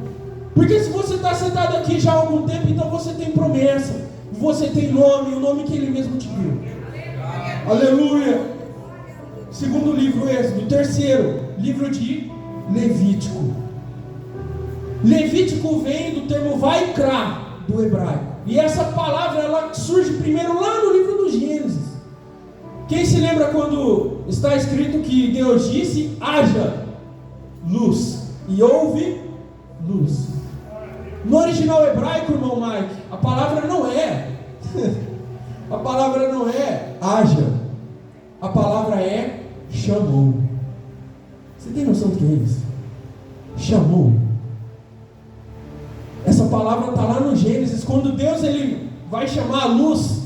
[SPEAKER 9] Porque se você está sentado aqui já há algum tempo, então você tem promessa, você tem nome, o nome que Ele mesmo te deu. Aleluia. Segundo livro, Êxodo. Terceiro, livro de Levítico. Levítico vem do termo Vaikra, do hebraico. E essa palavra, ela surge primeiro lá no livro do Gênesis. Quem se lembra quando está escrito que Deus disse: haja luz, e houve luz? No original hebraico, irmão Mike, a palavra não é a palavra não é haja, a palavra é chamou. Você tem noção do que é isso? Chamou. Essa palavra está lá no Gênesis, quando Deus ele vai chamar a luz,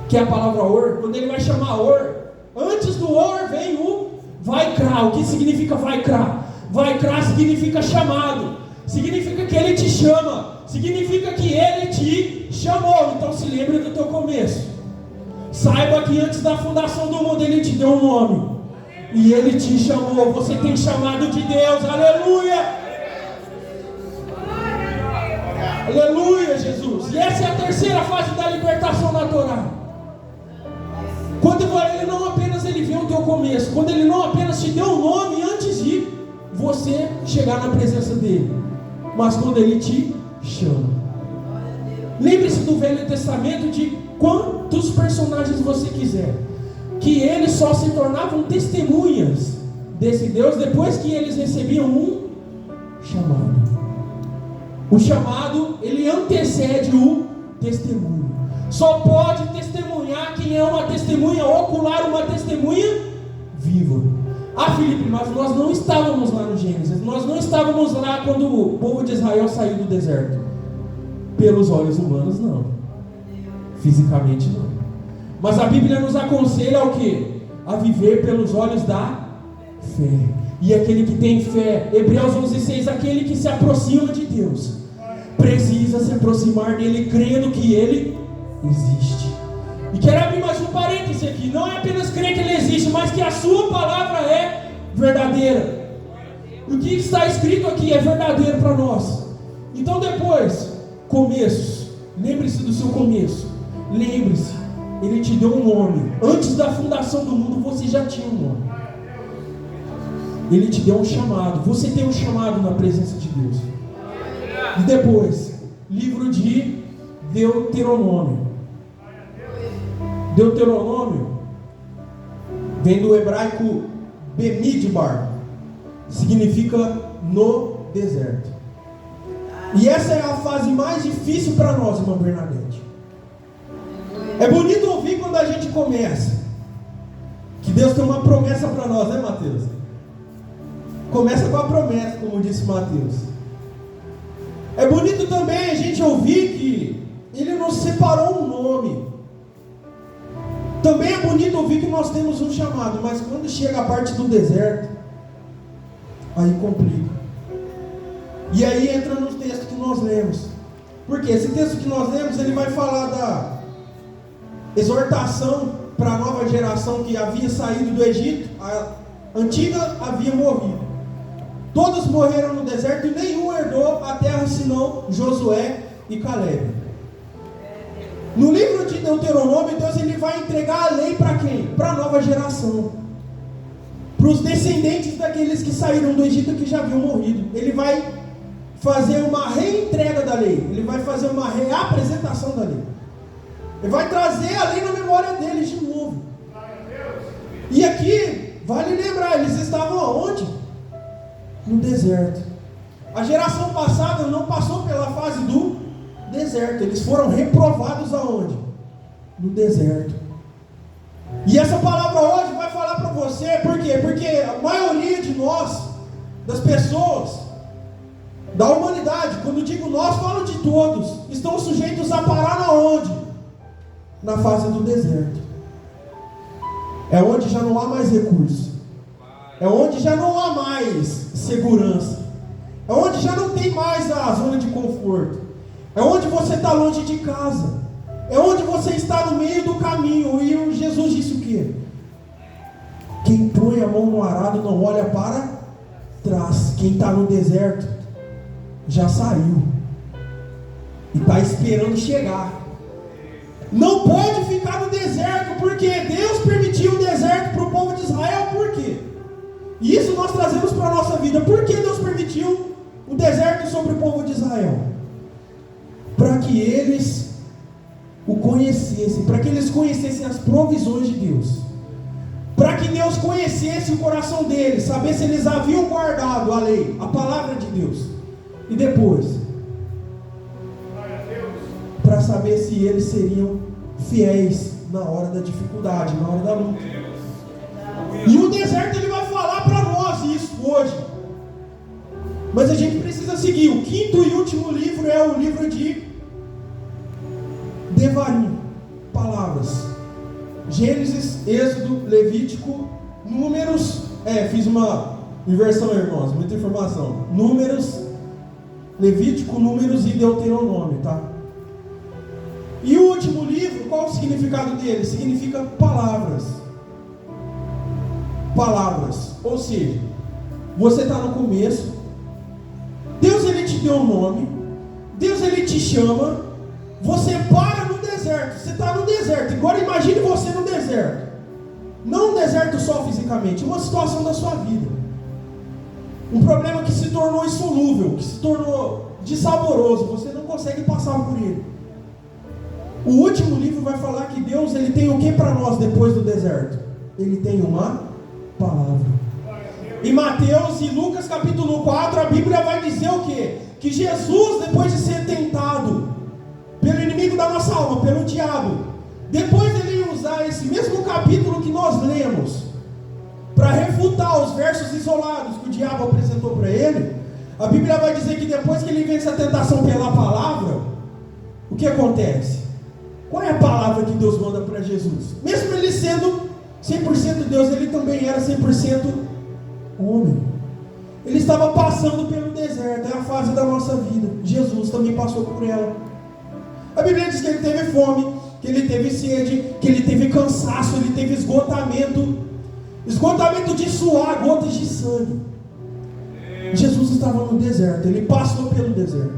[SPEAKER 9] que é a palavra or. Quando Ele vai chamar or, antes do or vem o Vaikra. O que significa Vaikra? Vaikra significa chamado, significa que Ele te chama, significa que Ele te chamou. Então se lembre do teu começo. Saiba que antes da fundação do mundo Ele te deu um nome e Ele te chamou. Você tem chamado de Deus. Aleluia. Aleluia, Jesus. E essa é a terceira fase da libertação na Torá. Quando Ele não apenas Ele vê o teu começo, quando Ele não apenas te deu um nome antes de você chegar na presença dEle, mas quando Ele te chama. Lembre-se do Velho Testamento, de quantos personagens você quiser, que eles só se tornavam testemunhas desse Deus depois que eles recebiam um chamado. O chamado, ele antecede o testemunho. Só pode testemunhar quem é uma testemunha ocular, uma testemunha viva. Ah, Felipe, mas nós não estávamos lá no Gênesis, nós não estávamos lá quando o povo de Israel saiu do deserto. Pelos olhos humanos, não. Fisicamente, não. Mas a Bíblia nos aconselha ao quê? A viver pelos olhos da fé. E aquele que tem fé, Hebreus 11:6, aquele que se aproxima de Deus, precisa se aproximar dele, crendo que Ele existe. E quero abrir mais um parêntese aqui. Não é apenas crer que Ele existe, mas que a sua palavra é verdadeira. O que está escrito aqui é verdadeiro para nós. Então depois, começos. Lembre-se do seu começo. Lembre-se, Ele te deu um nome. Antes da fundação do mundo você já tinha um nome. Ele te deu um chamado. Você tem um chamado na presença de Deus. E depois, livro de Deuteronômio. Deuteronômio vem do hebraico Bemidbar, significa no deserto. E essa é a fase mais difícil para nós, irmã Bernadette. É bonito ouvir quando a gente começa, que Deus tem uma promessa para nós, né, Mateus? Começa com a promessa, como disse Mateus. É bonito também a gente ouvir que Ele nos separou um nome. Também é bonito ouvir que nós temos um chamado, mas quando chega a parte do deserto, aí complica. E aí entra no texto que nós lemos. Porque esse texto que nós lemos, ele vai falar da exortação para a nova geração que havia saído do Egito. A antiga havia morrido. Todos morreram no deserto e nenhum herdou a terra senão Josué e Caleb. No livro de Deuteronômio, Deus ele vai entregar a lei para quem? Para a nova geração. Para os descendentes daqueles que saíram do Egito que já haviam morrido. Ele vai fazer uma reentrega da lei. Ele vai fazer uma reapresentação da lei. Ele vai trazer a lei na memória deles de novo. E aqui, vale lembrar, eles estavam aonde? No deserto. A geração passada não passou pela fase do deserto. Eles foram reprovados aonde? No deserto. E essa palavra hoje vai falar para você, por quê? Porque a maioria de nós, das pessoas, da humanidade, quando digo nós, falo de todos, estão sujeitos a parar na onde? Na fase do deserto. É onde já não há mais recurso. É onde já não há mais segurança. É onde já não tem mais a zona de conforto. É onde você está longe de casa. É onde você está no meio do caminho. E Jesus disse o quê? Quem põe a mão no arado não olha para trás. Quem está no deserto já saiu e está esperando chegar. Não pode ficar no deserto, porque Deus permitiu o deserto para o povo de Israel. Por quê? E isso nós trazemos para a nossa vida. Por que Deus permitiu o deserto sobre o povo de Israel? Para que eles o conhecessem, para que eles conhecessem as provisões de Deus, para que Deus conhecesse o coração deles, saber se eles haviam guardado a lei, a palavra de Deus, e depois, para saber se eles seriam fiéis na hora da dificuldade, na hora da luta. E o deserto ele vai falar para nós isso hoje. Mas a gente precisa seguir. O quinto e último livro é o livro de Devarim, palavras. Gênesis, Êxodo, Levítico, Números. Fiz uma inversão, irmãos, muita informação. Números, Levítico, Números e Deuteronômio, tá? E o último livro, qual o significado dele? Significa palavras. Palavras. Ou seja, você está no começo, Deus ele te deu um nome, Deus ele te chama, você para no deserto, você está no deserto. Agora imagine você no deserto. Não um deserto só fisicamente, uma situação da sua vida. Um problema que se tornou insolúvel, que se tornou dissaboroso, você não consegue passar por ele. O último livro vai falar que Deus ele tem o que para nós depois do deserto? Ele tem uma palavra. Em Mateus e Lucas capítulo 4, a Bíblia vai dizer o quê? Que Jesus, depois de ser tentado pelo inimigo da nossa alma, pelo diabo, depois ele ia usar esse mesmo capítulo que nós lemos para refutar os versos isolados que o diabo apresentou para ele. A Bíblia vai dizer que depois que ele vence a tentação pela palavra, o que acontece? Qual é a palavra que Deus manda para Jesus? Mesmo ele sendo 100% Deus, ele também era 100% homem. Ele estava passando pelo deserto, é a fase da nossa vida. Jesus também passou por ela. A Bíblia diz que ele teve fome, que ele teve sede, que ele teve cansaço, ele teve esgotamento de suar, gotas de sangue. Jesus estava no deserto, ele passou pelo deserto.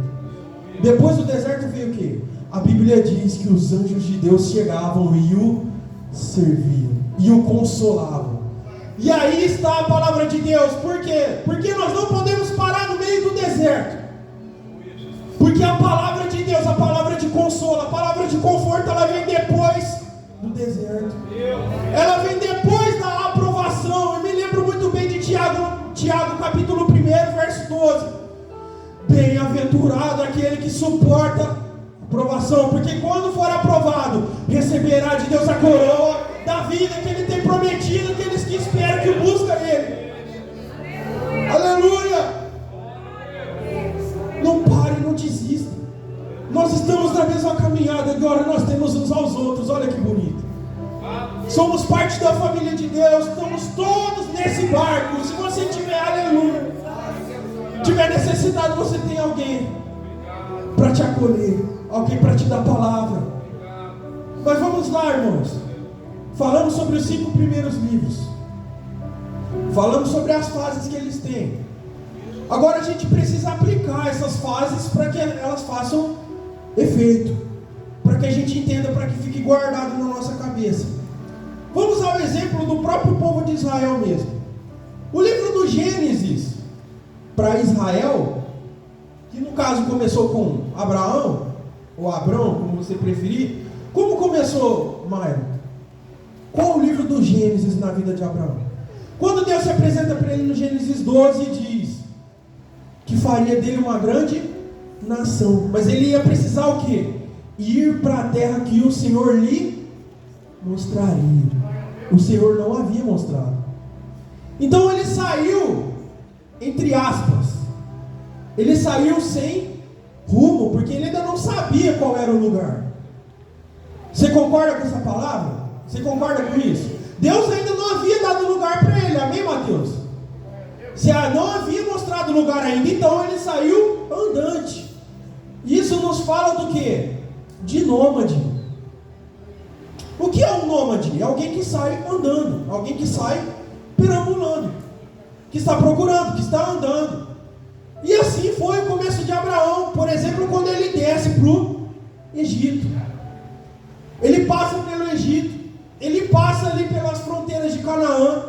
[SPEAKER 9] Depois do deserto veio o quê? A Bíblia diz que os anjos de Deus chegavam e o serviam, e o consolavam. E aí está a palavra de Deus. Por quê? Porque nós não podemos parar no meio do deserto. Porque a palavra de Deus, a palavra de consolo, a palavra de conforto, ela vem depois do deserto. Ela vem depois da aprovação. Eu me lembro muito bem de Tiago capítulo 1, verso 12. Bem-aventurado aquele que suporta a aprovação, porque quando for aprovado, receberá de Deus a coroa da vida que Ele tem prometido àqueles que esperam, que buscam Ele. Aleluia! Não pare, não desista. Nós estamos na mesma caminhada, agora nós temos uns aos outros. Olha que bonito. Somos parte da família de Deus, estamos todos nesse barco. Se você tiver, aleluia, tiver necessidade, você tem alguém para te acolher, alguém para te dar palavra. Mas vamos lá, irmãos. Falamos sobre os 5 primeiros livros. Falamos sobre as fases que eles têm. Agora a gente precisa aplicar essas fases para que elas façam efeito, para que a gente entenda, para que fique guardado na nossa cabeça. Vamos ao exemplo do próprio povo de Israel mesmo. O livro do Gênesis para Israel que no caso começou com Abraão, ou Abrão, como você preferir. Como começou, Maio? Qual o livro do Gênesis na vida de Abraão? Quando Deus se apresenta para ele no Gênesis 12 e diz que faria dele uma grande nação, mas ele ia precisar o quê? Ir para a terra que o Senhor lhe mostraria. O Senhor não havia mostrado. Então ele saiu, entre aspas, ele saiu sem rumo, porque ele ainda não sabia qual era o lugar. Você concorda com essa palavra? Você concorda com isso? Deus ainda não havia dado lugar para ele, amém, Mateus? Se não havia mostrado lugar ainda, então ele saiu andante. Isso nos fala do quê? De nômade. O que é um nômade? É alguém que sai andando, alguém que sai perambulando, que está procurando, que está andando. E assim foi o começo de Abraão, por exemplo, quando ele desce para o Egito. Ele passa pelo Egito, ele passa ali pelas fronteiras de Canaã,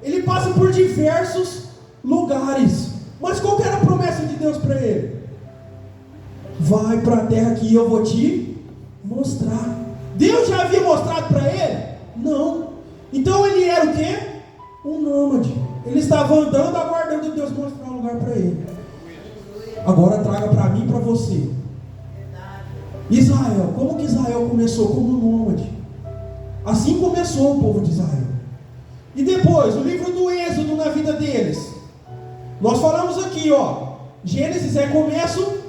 [SPEAKER 9] ele passa por diversos lugares. Mas qual que era a promessa de Deus para ele? Vai para a terra que eu vou te mostrar. Deus já havia mostrado para ele? Não. Então ele era o quê? Um nômade. Ele estava andando, aguardando Deus mostrar um lugar para ele. Agora traga para mim e para você. Israel, como que Israel começou? Como nômade. Assim começou o povo de Israel. E depois, o livro do Êxodo na vida deles. Nós falamos aqui, ó. Gênesis é começo.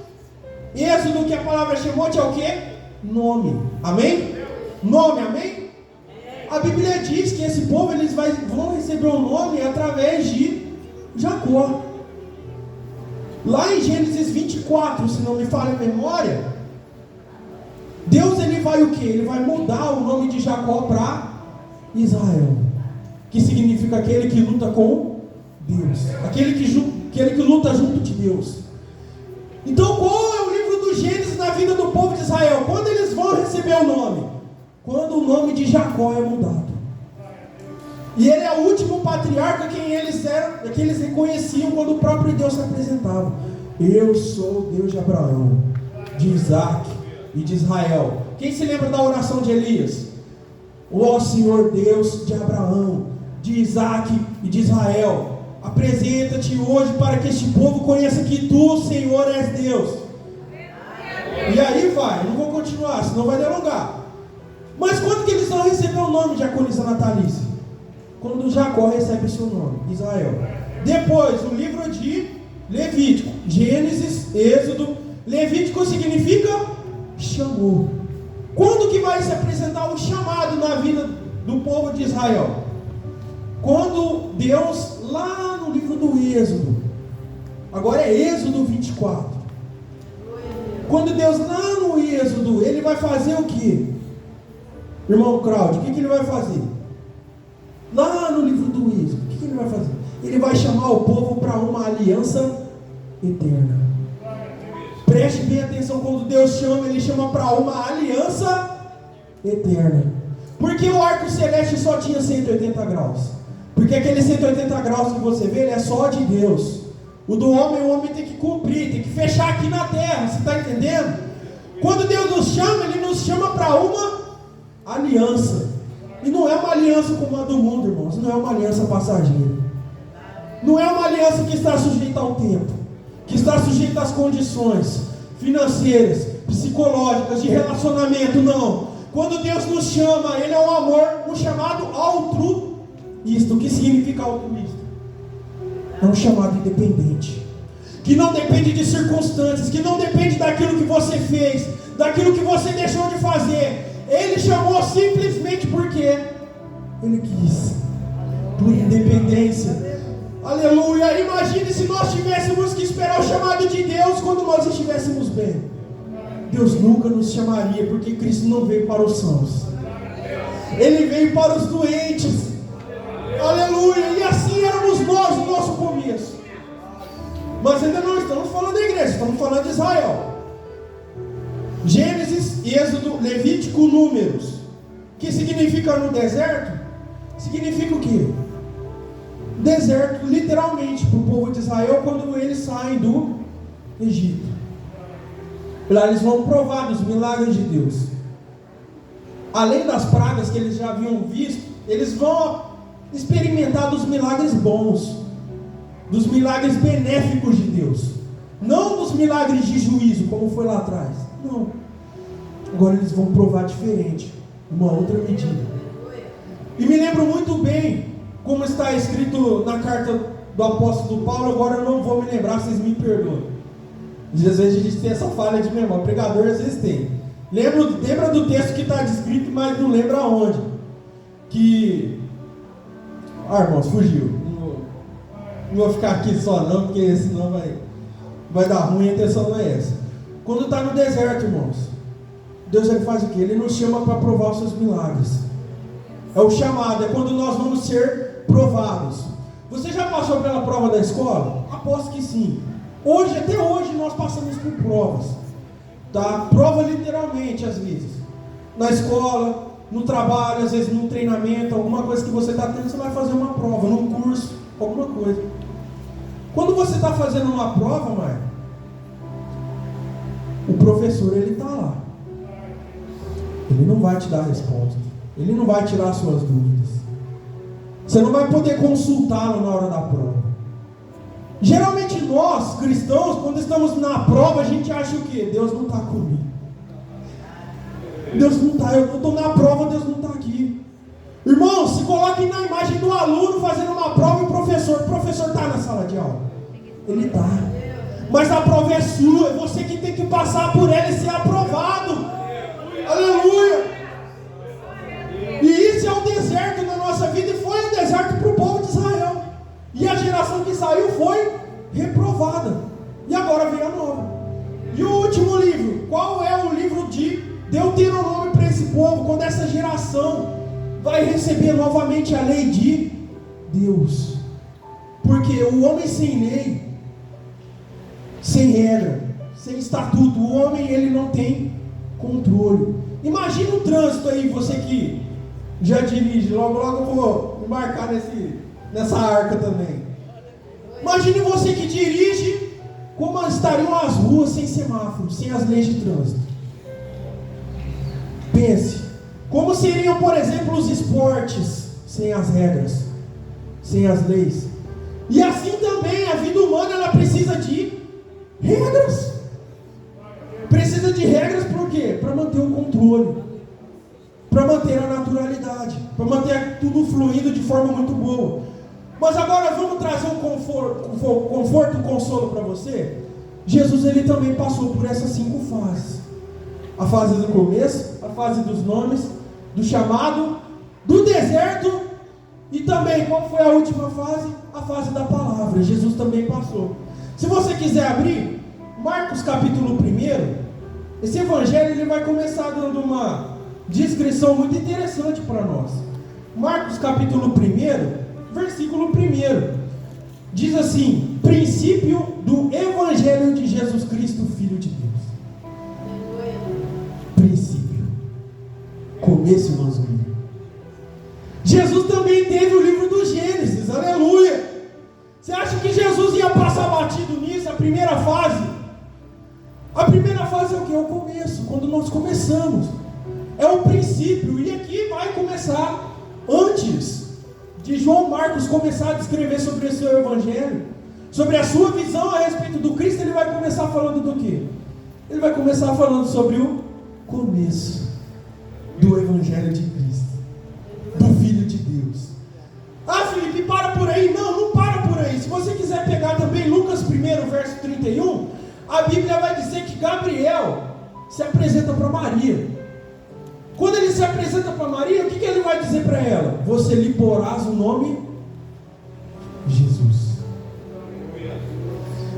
[SPEAKER 9] Êxodo, que a palavra Shemot é o quê? Nome. Amém? Nome, amém? A Bíblia diz que esse povo eles vão receber um nome através de Jacó. Lá em Gênesis 24, se não me falha a memória, Deus ele vai o quê? Ele vai mudar o nome de Jacó para Israel, que significa aquele que luta com Deus, aquele que luta junto de Deus. Então qual é o livro do Gênesis na vida do povo de Israel? Quando eles vão receber o nome? Quando o nome de Jacó é mudado. E ele é o último patriarca quem eles eram, que eles reconheciam quando o próprio Deus se apresentava. Eu sou o Deus de Abraão, de Isaac e de Israel. Quem se lembra da oração de Elias? Ó Senhor Deus de Abraão, de Isaac e de Israel, apresenta-te hoje para que este povo conheça que tu, Senhor, és Deus. E aí vai, não vou continuar, senão vai delongar. Mas quando que eles vão receber o nome de Diaconisa Natalícia? Quando Jacó recebe seu nome, Israel. Depois, o livro de Levítico, Gênesis, Êxodo. Levítico significa chamou. Quando que vai se apresentar o chamado na vida do povo de Israel? Quando Deus, lá no livro do Êxodo, agora é Êxodo 24. Quando Deus, lá no Êxodo, ele vai fazer o que? Irmão Cláudio, o que ele vai fazer? Lá no livro do Êxodo, o que ele vai fazer? Ele vai chamar o povo para uma aliança eterna. Preste bem atenção, quando Deus chama, ele chama para uma aliança eterna. Porque o arco celeste só tinha 180 graus? Porque aquele 180 graus que você vê, ele é só de Deus. O do homem, o homem tem que cumprir, tem que fechar aqui na terra, você está entendendo? Quando Deus nos chama, ele nos chama para uma aliança. E não é uma aliança como a do mundo, irmãos. Não é uma aliança passageira. Não é uma aliança que está sujeita ao tempo, que está sujeita às condições financeiras, psicológicas, de relacionamento, não. Quando Deus nos chama, ele é um amor, um chamado altruísta. O que significa altruísta? É um chamado independente, que não depende de circunstâncias, que não depende daquilo que você fez, daquilo que você deixou de fazer. Ele chamou simplesmente porque ele quis, por independência. Aleluia. Imagine se nós tivéssemos que esperar o chamado de Deus quando nós estivéssemos bem. Deus nunca nos chamaria, porque Cristo não veio para os sãos, ele veio para os doentes. Aleluia. E assim éramos nós no nosso começo. Mas ainda não estamos falando da igreja, estamos falando de Israel. Gênesis, Êxodo, Levítico, Números. Que significa no deserto? Significa o quê? Deserto, literalmente, para o povo de Israel, quando eles saem do Egito. Lá eles vão provar dos milagres de Deus. Além das pragas que eles já haviam visto, eles vão experimentar dos milagres bons, dos milagres benéficos de Deus, não dos milagres de juízo, como foi lá atrás. Não. Agora eles vão provar diferente, uma outra medida. E me lembro muito bem como está escrito na carta do apóstolo Paulo. Agora eu não vou me lembrar, vocês me perdoem. Às vezes a gente tem essa falha de memória, pregador às vezes tem. Lembra do texto que está descrito, mas não lembra aonde. Que... irmãos, fugiu. Não vou ficar aqui só não, porque senão vai dar ruim, a intenção não é essa. Quando está no deserto, irmãos, Deus ele faz o quê? Ele nos chama para provar os seus milagres. É o chamado, é quando nós vamos ser provados. Você já passou pela prova da escola? Aposto que sim. Até hoje nós passamos por provas. Tá? Prova literalmente às vezes. Na escola, no trabalho, às vezes num treinamento, alguma coisa que você está tendo, você vai fazer uma prova, num curso, alguma coisa. Quando você está fazendo uma prova, mãe, o professor ele está lá. Ele não vai te dar a resposta. Ele não vai tirar as suas dúvidas. Você não vai poder consultá-lo na hora da prova. Geralmente nós, cristãos, quando estamos na prova, a gente acha o quê? Deus não está comigo. Deus não está, eu estou na prova, Deus não está aqui. Irmão, se coloquem na imagem do aluno fazendo uma prova e o professor está na sala de aula. Ele está. Mas a prova é sua, é você que tem que passar por ela e ser aprovado. Aleluia! E isso é um deserto na nossa vida, e foi um deserto para o povo de Israel. E a geração que saiu foi reprovada. E agora vem a nova. E o último livro, qual é o livro de Deuteronômio para esse povo, quando essa geração vai receber novamente a lei de Deus? Porque o homem sem lei, sem regra, sem estatuto, o homem ele não tem controle. Imagina o trânsito aí, você que já dirige, logo eu vou embarcar nessa arca também. Imagine você que dirige, como estariam as ruas sem semáforos, sem as leis de trânsito. Pense, como seriam, por exemplo, os esportes sem as regras, sem as leis. E assim também a vida humana, ela precisa de regras. Precisa de regras por quê? Para manter o controle, para manter a naturalidade, para manter tudo fluindo de forma muito boa. Mas agora vamos trazer um conforto, um consolo para você. Jesus ele também passou por essas 5 fases. A fase do começo, a fase dos nomes, do chamado, do deserto e também, qual foi a última fase? A fase da palavra. Jesus também passou. Se você quiser abrir, Marcos capítulo 1, esse evangelho ele vai começar dando uma descrição muito interessante para nós. Marcos capítulo 1, versículo 1, diz assim: princípio do evangelho de Jesus Cristo, Filho de Deus. Princípio, começo, irmãozinho. Jesus também teve o livro do Gênesis, aleluia. Você acha que Jesus ia passar batido nisso, a primeira fase? A primeira fase é o que? É o começo, quando nós começamos. É o princípio, e aqui vai começar, antes de João Marcos começar a descrever sobre o seu evangelho, sobre a sua visão a respeito do Cristo, ele vai começar falando do quê? Ele vai começar falando sobre o começo do evangelho de Cristo, do Filho de Deus. Ah, Felipe, para por aí. Não para por aí. Se você quiser pegar também Lucas 1, verso 31, a Bíblia vai dizer que Gabriel se apresenta para Maria. Quando ele se apresenta para Maria, o que ele vai dizer para ela? Você lhe porás o nome Jesus.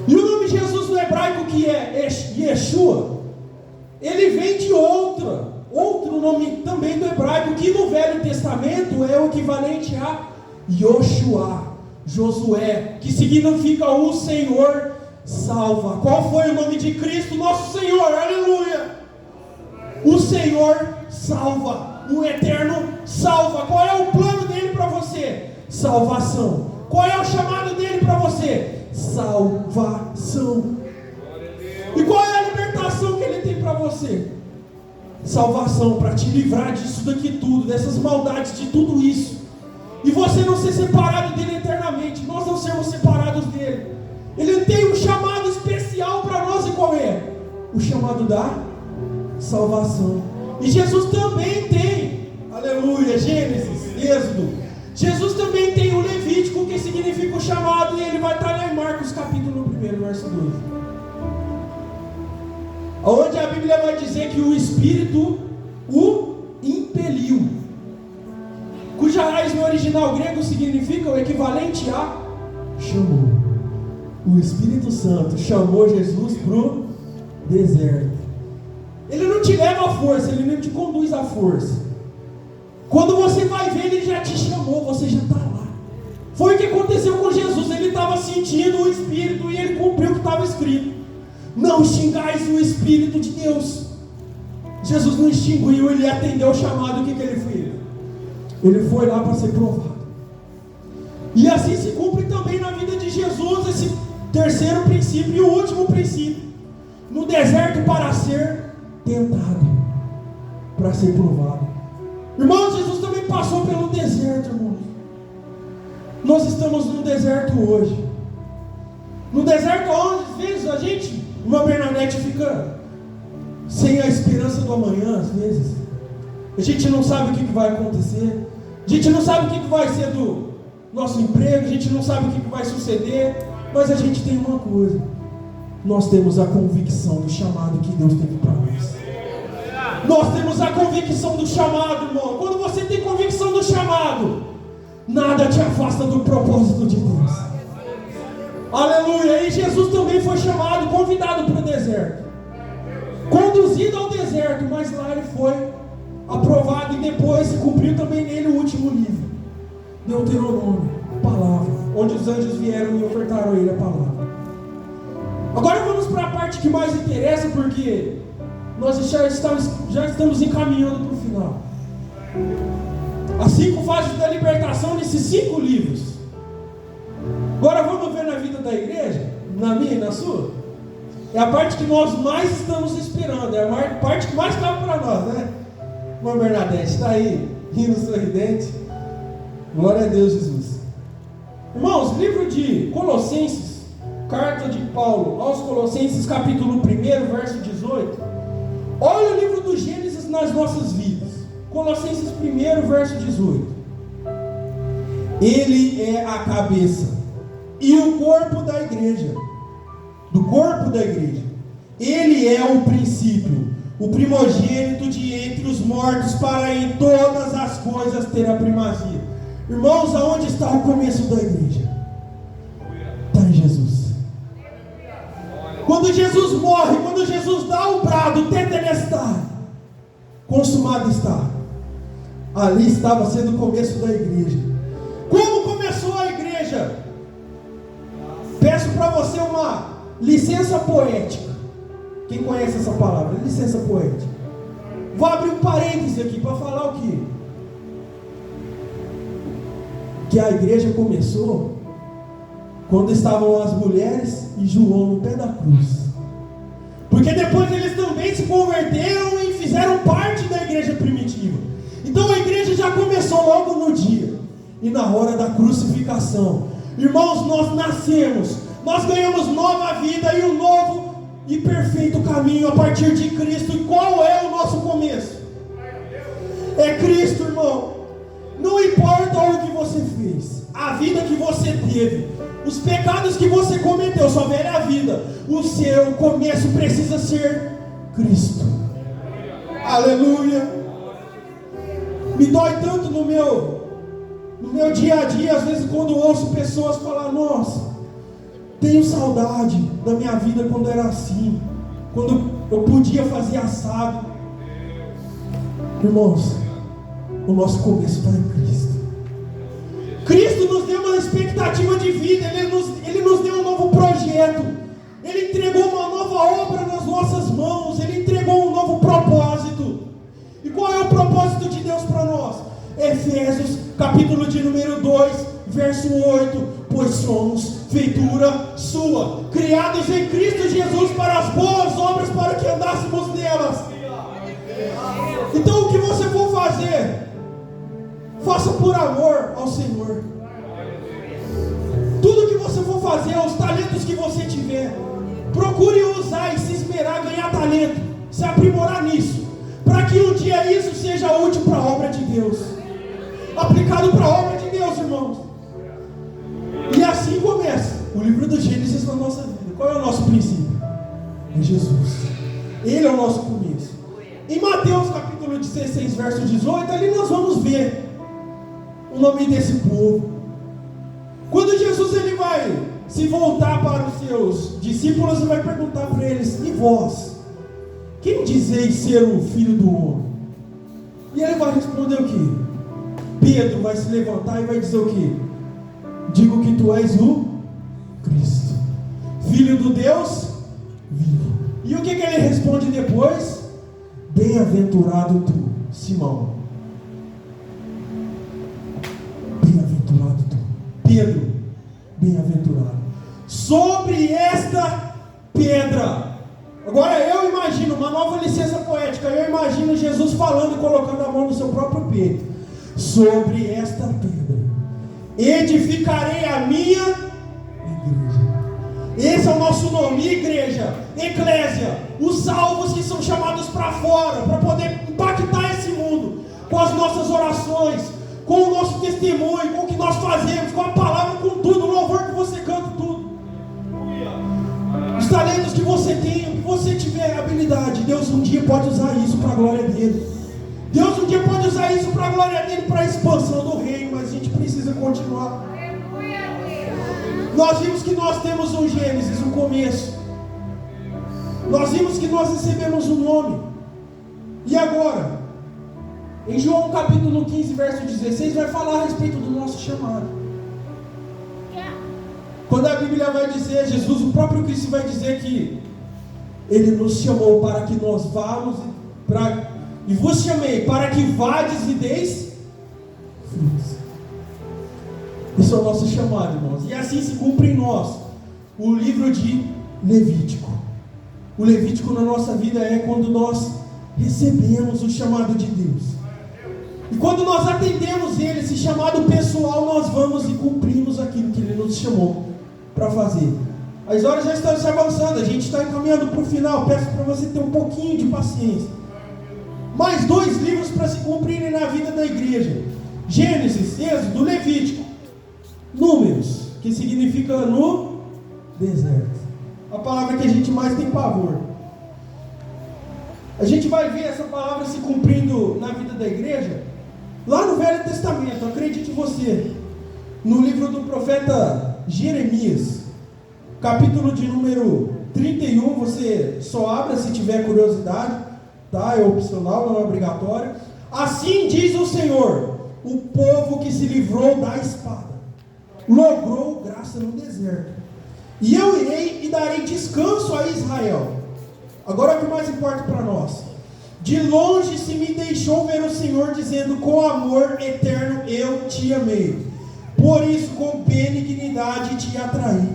[SPEAKER 9] E o nome Jesus no hebraico, que é Yeshua, ele vem de outro nome também do hebraico, que no Velho Testamento é o equivalente a Yoshua, Josué, que significa o Senhor salva. Qual foi o nome de Cristo, nosso Senhor? Aleluia! O Senhor salva, o Eterno salva. Qual é o plano dele para você? Salvação. Qual é o chamado dele para você? Salvação. você salvação, para te livrar disso daqui tudo, dessas maldades, de tudo isso. E você não ser separado dele eternamente. Nós não sermos separados dele. Ele tem um chamado especial para nós, e qual é? O chamado da salvação. E Jesus também tem, aleluia, Gênesis, Êxodo. Jesus também tem o Levítico, que significa o chamado, e ele vai estar lá em Marcos capítulo 1, verso 12. Onde a Bíblia vai dizer que o Espírito o impeliu, cuja raiz no original grego significa o equivalente a chamou. O Espírito Santo chamou Jesus para o deserto. Ele não te leva à força, ele não te conduz à força. Quando você vai ver, ele já te chamou, você já está lá. Foi o que aconteceu com Jesus. Ele estava sentindo o Espírito e ele cumpriu o que estava escrito: não extingais o Espírito de Deus. Jesus não extinguiu, ele atendeu o chamado. O que ele fez? Ele foi lá para ser provado. E assim se cumpre também na vida de Jesus esse terceiro princípio e o último princípio: no deserto para ser tentado, para ser provado. Irmãos, Jesus também passou pelo deserto, irmãos. Nós estamos no deserto hoje. No deserto onde às vezes a gente, uma Bernadette, fica sem a esperança do amanhã, às vezes. A gente não sabe o que vai acontecer. A gente não sabe o que vai ser do nosso emprego. A gente não sabe o que vai suceder. Mas a gente tem uma coisa: nós temos a convicção do chamado que Deus teve para nós. Nós temos a convicção do chamado, irmão. Quando você tem convicção do chamado, nada te afasta do propósito de Deus. Aleluia. E Jesus também foi chamado, convidado para o deserto, conduzido ao deserto, mas lá ele foi aprovado, e depois se cumpriu também nele o último livro, Deuteronômio, palavra, onde os anjos vieram e ofertaram a ele a palavra. Agora vamos para a parte que mais interessa, porque nós já estamos encaminhando para o final. As 5 fases da libertação nesses 5 livros. Agora vamos ver na vida da igreja, na minha e na sua. É a parte que nós mais estamos esperando, é a parte que mais cabe para nós, né? Irmã Bernadette está aí, rindo sorridente. Glória a Deus, Jesus. Irmãos, livro de Colossenses, carta de Paulo aos Colossenses, capítulo 1, verso 18. Olha o livro do Gênesis nas nossas vidas. Colossenses 1, verso 18. Ele é a cabeça e o corpo da igreja. Do corpo da igreja. Ele é o princípio, o primogênito de entre os mortos, para em todas as coisas ter a primazia. Irmãos, aonde está o começo da igreja? Está em Jesus. Quando Jesus morre, quando Jesus dá o brado, tetelestai, consumado está, ali estava sendo o começo da igreja. Como começou a igreja? Peço para você uma licença poética. Quem conhece essa palavra? Licença poética. Vou abrir um parêntese aqui para falar o quê? Que a igreja começou quando estavam as mulheres e João no pé da cruz. Porque depois eles também se converteram e fizeram parte da igreja primitiva. Então a igreja já começou logo no dia e na hora da crucificação. Irmãos, nós nascemos, nós ganhamos nova vida e um novo e perfeito caminho a partir de Cristo. E qual é o nosso começo? É Cristo, irmão. Não importa o que você fez, a vida que você teve, os pecados que você cometeu, sua velha vida, o seu começo precisa ser Cristo. Aleluia. Me dói tanto no meu dia a dia, às vezes, quando ouço pessoas falar: nossa, tenho saudade da minha vida quando era assim, quando eu podia fazer assado. Irmãos, o nosso começo está em Cristo. Cristo nos deu uma expectativa de vida, Ele nos deu um novo projeto, Ele entregou uma nova obra nas nossas mãos, Ele entregou um novo propósito. E qual é o propósito de Deus para nós? Efésios, capítulo de número 2, verso 8: pois somos feitura sua, criados em Cristo Jesus para as boas obras, para que andássemos nelas. Então o que você for fazer, faça por amor ao Senhor. Tudo que você for fazer, os talentos que você tiver, procure usar e se esmerar, ganhar talento, se aprimorar nisso, para que um dia isso seja útil para a obra de Deus, aplicado para a obra de Deus, irmãos. E assim começa o livro do Gênesis na nossa vida. Qual é o nosso princípio? É Jesus. Ele é o nosso começo. Em Mateus capítulo 16, verso 18, ali nós vamos ver o nome desse povo. Quando Jesus ele vai se voltar para os seus discípulos e vai perguntar para eles: e vós? Quem dizeis ser o Filho do Homem? E ele vai responder o quê? Pedro vai se levantar e vai dizer o quê? Digo que tu és o Cristo, Filho do Deus vivo. E o que ele responde depois? Bem-aventurado tu, Simão. Bem-aventurado tu, Pedro. Bem-aventurado. Sobre esta pedra. Agora eu imagino uma nova licença poética. Eu imagino Jesus falando e colocando a mão no seu próprio peito. Sobre esta pedra edificarei a minha igreja. Esse é o nosso nome, igreja, eclésia, os salvos que são chamados para fora, para poder impactar esse mundo, com as nossas orações, com o nosso testemunho, com o que nós fazemos, com a palavra, com tudo, o louvor que você canta, tudo. Os talentos que você tem, o que você tiver habilidade, Deus um dia pode usar isso para a glória dele. Deus um dia pode usar isso para a glória dele, para a expansão do reino, mas a gente precisa continuar. Nós vimos que nós temos um Gênesis, um começo. Nós vimos que nós recebemos um nome. E agora, em João capítulo 15, verso 16, vai falar a respeito do nosso chamado. Quando a Bíblia vai dizer, Jesus, o próprio Cristo vai dizer que Ele nos chamou para que nós vamos e vos chamei para que vades e deis frutos. Esse é o nosso chamado, irmãos. E assim se cumpre em nós o livro de Levítico. O Levítico na nossa vida é quando nós recebemos o chamado de Deus. E quando nós atendemos Ele, esse chamado pessoal, nós vamos e cumprimos aquilo que Ele nos chamou para fazer. As horas já estão se avançando, a gente está encaminhando para o final. Peço para você ter um pouquinho de paciência. Mais 2 livros para se cumprirem na vida da igreja: Gênesis, Êxodo, Levítico. Números, que significa no deserto. A palavra que a gente mais tem pavor. A gente vai ver essa palavra se cumprindo na vida da igreja lá no Velho Testamento, acredite você, no livro do profeta Jeremias, capítulo de número 31. Você só abre se tiver curiosidade, tá? É opcional, não é obrigatório. Assim diz o Senhor: o povo que se livrou da espada logrou graça no deserto, e eu irei e darei descanso a Israel. Agora é o que mais importa para nós: de longe se me deixou ver o Senhor, dizendo: com amor eterno eu te amei, por isso com benignidade te atraí.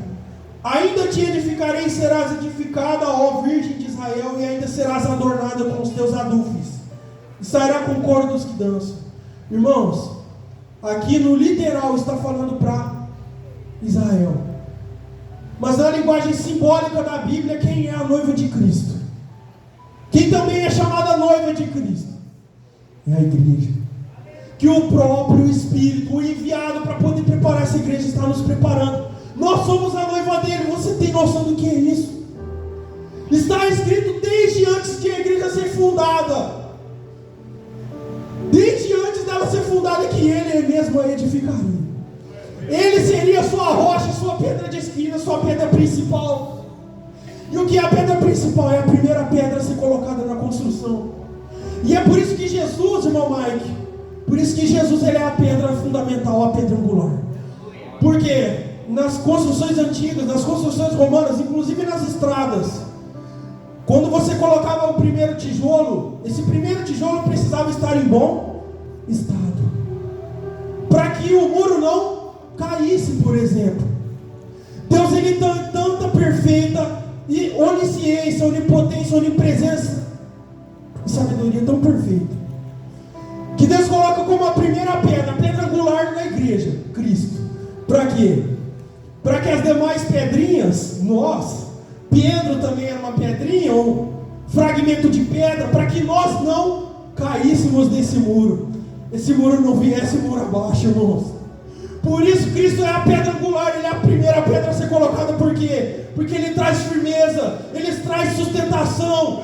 [SPEAKER 9] Ainda te edificarei e serás edificada, ó Virgem de Israel, e ainda serás adornada com os teus adufes, e sairá com o coro dos que dançam. Irmãos, aqui no literal está falando para Israel, mas na linguagem simbólica da Bíblia, quem é a noiva de Cristo? Quem também é chamada noiva de Cristo? É a igreja. Que o próprio Espírito, o enviado para poder preparar essa igreja, está nos preparando. Nós somos a noiva dele. Você tem noção do que é isso? Está escrito desde antes de a igreja ser fundada, desde antes dela ser fundada, que ele mesmo a edificaria. Ele seria sua rocha, sua pedra de esquina, sua pedra principal. E o que é a pedra principal? É a primeira pedra a ser colocada na construção. E é por isso que Jesus, irmão Mike, por isso que Jesus ele é a pedra fundamental, a pedra angular. Porque nas construções antigas, nas construções romanas, inclusive nas estradas, quando você colocava o primeiro tijolo, esse primeiro tijolo precisava estar em bom estado, para que o muro não caísse, por exemplo. Deus ele tem tanta perfeita e onisciência, onipotência, onipresença, e sabedoria tão perfeita, que Deus coloca como a primeira pedra, a pedra angular na igreja, Cristo. Para quê? Para que as demais pedrinhas, Pedro também era uma pedrinha, um fragmento de pedra, para que nós não caíssemos desse muro, esse muro não viesse muro abaixo, irmãos. Por isso Cristo é a pedra angular, Ele é a primeira pedra a ser colocada. Por quê? Porque Ele traz firmeza, Ele traz sustentação,